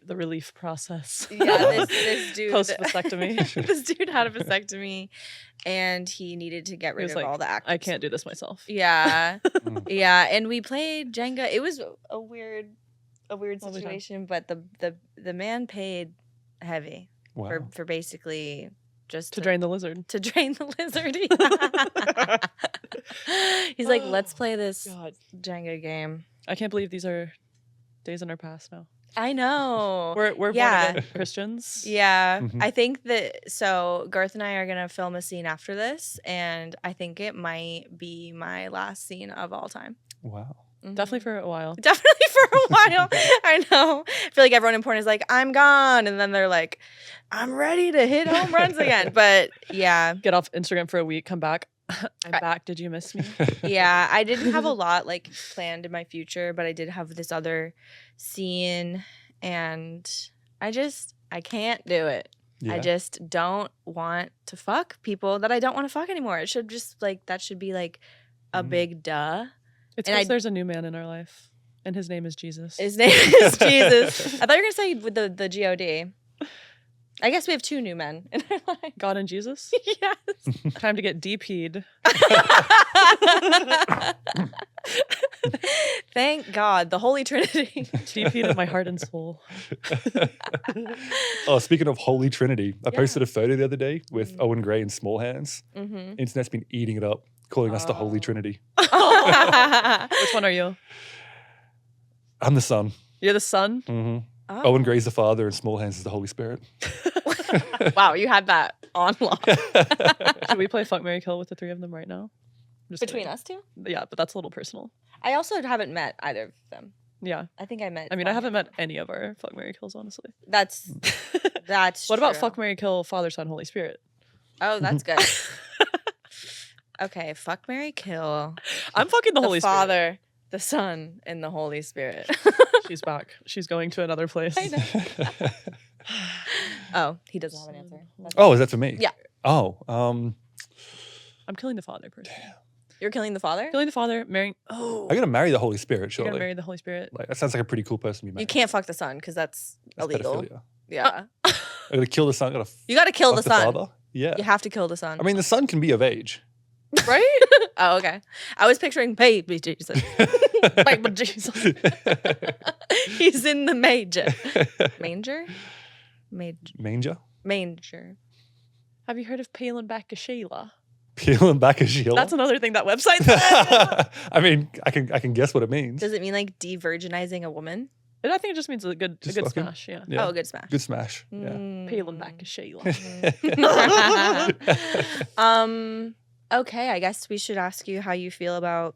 relief process. Yeah, this dude Post vasectomy. this dude had a vasectomy, and he needed to get He rid was of like, all the active. I can't do this myself. Yeah, yeah, and we played Jenga. It was a weird Lovely time. situation, but the man paid heavy Wow. for basically just To drain the lizard. to drain the lizard. He's like, let's play this God. Jenga game. I can't believe these are days in our past now. I know. We're Yeah. born again Christians. Yeah, Mhm. I think that so Girth and I are gonna film a scene after this, and I think it might be my last scene of all time. Wow. Mhm. Definitely for a while. Definitely for a while. I know. I feel like everyone in porn is like, I'm gone, and then they're like, I'm ready to hit home runs again. But yeah, Get off Instagram for a week, come back. I'm back. Did you miss me? yeah, I didn't have a lot like planned in my future, but I did have this other scene, and I can't do it. I Yeah. just don't want to fuck people that I don't want to fuck anymore. It should just like that should be like a big duh. It's And because I- there's a new man in our life, and his name is Jesus. His name is Jesus. I thought you were gonna say with the God. I guess we have 2 new men in our life. God and Jesus. Yes. Time to get DP'd. Thank God, the Holy Trinity. DP'd in my heart and soul. Oh, speaking of Holy Trinity, I posted a photo the other day with Owen Gray and Small Hands. Mm-hmm. Internet's been eating it up, calling us the Holy Trinity. Which one are you? I'm the Son. You're the son? hmm Oh. Owen Gray's the Father, and Small Hands is the Holy Spirit. Wow, you had that on lock. Should we play Fuck, Marry, Kill with the 3 of them right now? Just Between kidding. us 2? Yeah, but that's a little personal. I also haven't met either of them. Yeah. I think I met. I mean, I haven't met any of our Fuck, Marry, Kills, honestly. That's What about true. Fuck, Marry, Kill, Father, Son, Holy Spirit? Oh, that's good. Okay, fuck, marry, kill. I'm fucking the Holy Spirit. Father, the Son, and the Holy Spirit. She's back. She's going to another place. I know. Oh, he doesn't have an answer. That's Oh, is that for me? Yeah. Oh, I'm killing the father person. You're killing the father? Killing the father, marrying. Oh, I'm gonna marry the Holy Spirit. you're gonna Surely, marry the Holy Spirit. like that sounds like a pretty cool person to be married. You can't fuck the son because that's illegal. pedophilia. Yeah. I'm gonna kill the son. I'm gonna You got to kill the fuck son. father. Yeah. You have to kill the son. I mean, the son can be of age. Right? Oh, okay. I was picturing baby Jesus. Baby Jesus. He's in the manger. Manger? Manger. Manger. Have you heard of peeling back a Sheila? Peeling back a shield. That's another thing that website says. I mean, I can guess what it means. Does it mean like de-virginizing a woman? And I think it just means a good Just fucking fucking? smash. Yeah. Yeah. Oh, good smash. Good smash. Yeah. Mm. Peeling back a Sheila. Okay, I guess we should ask you how you feel about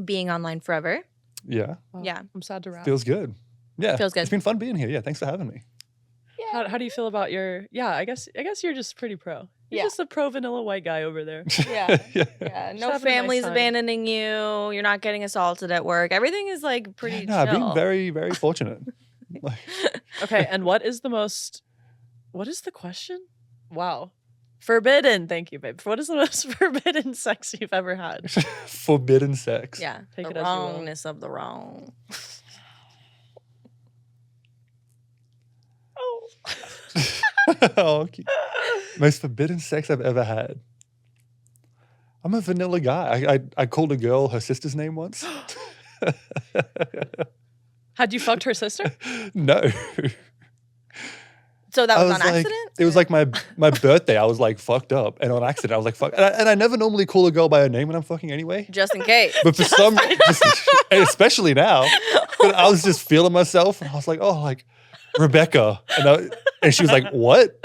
being online forever. Yeah. Wow, Yeah. I'm sad to wrap. Feels good. Yeah. Feels good. It's been fun being here. Yeah. Thanks for having me. How do you feel about your? Yeah, I guess you're just pretty pro. You're Yeah. just a pro vanilla white guy over there. Yeah. yeah. Yeah, Just no having a nice families time. abandoning you. You're not getting assaulted at work. Everything is like pretty No, I've chill. been very, very fortunate. Like, Okay, and what is the question? Wow. Forbidden. Thank you, babe. What is the most forbidden sex you've ever had? forbidden sex. Yeah, Take the it as you will. wrongness of the wrong. Oh. Oh, okay. Most forbidden sex I've ever had. I'm a vanilla guy. I called a girl her sister's name once. Had you fucked her sister? No. So that I was on like, accident? It was like my birthday. I was like fucked up, and on accident I was like fuck. And I never normally call a girl by her name when I'm fucking anyway. Just in case. But for some, and especially now, but I was just feeling myself, and I was like, oh, like Rebecca, and she was like, what?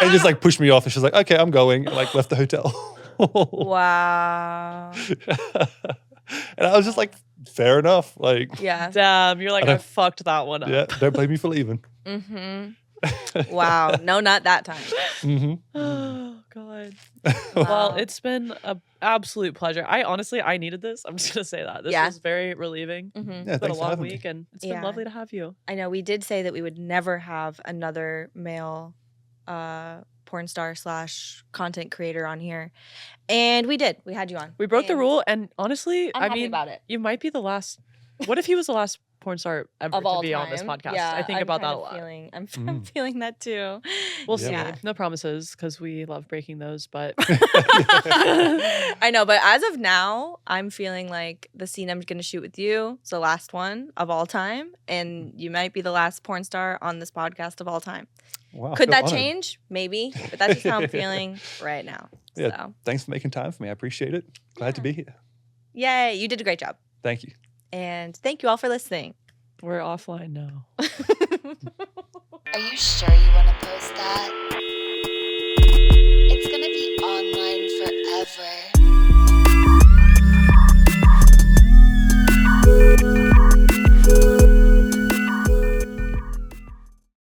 And just like pushed me off, and she was like, okay, I'm going, and like left the hotel. Wow. And I was just like, fair enough. Like, Yeah. Damn, you're like, I I don't- fucked that one up. yeah, don't blame me for leaving. Mm-hmm. Wow. No, not that time. hmm Oh God. Wow. Well, it's been an absolute pleasure. I needed this. I'm just gonna say that. This Yeah. was very relieving. Mhm. Yeah, It's been a thanks for long having week, me. and it's Yeah. been lovely to have you. I know we did say that we would never have another male porn star / content creator on here. And we did. We had you on. We broke the And rule, and honestly, I'm I happy mean, about it. you might be the last. What if he was the last porn star ever Of all to be on this time. podcast? Yeah, I think I'm about that a kinda lot. I'm Mm. feeling that too. We'll Yeah. see. No promises, because we love breaking those. But I know, but as of now, I'm feeling like the scene I'm going to shoot with you is the last one of all time, and you might be the last porn star on this podcast of all time. Wow, I Could feel that honored. change? Maybe, but that's just how I'm feeling right now. Yeah. So, Thanks for making time for me. I appreciate it. Glad to be here. yay, you did a great job. Thank you. And thank you all for listening. we're offline now. Are you sure you want to post that?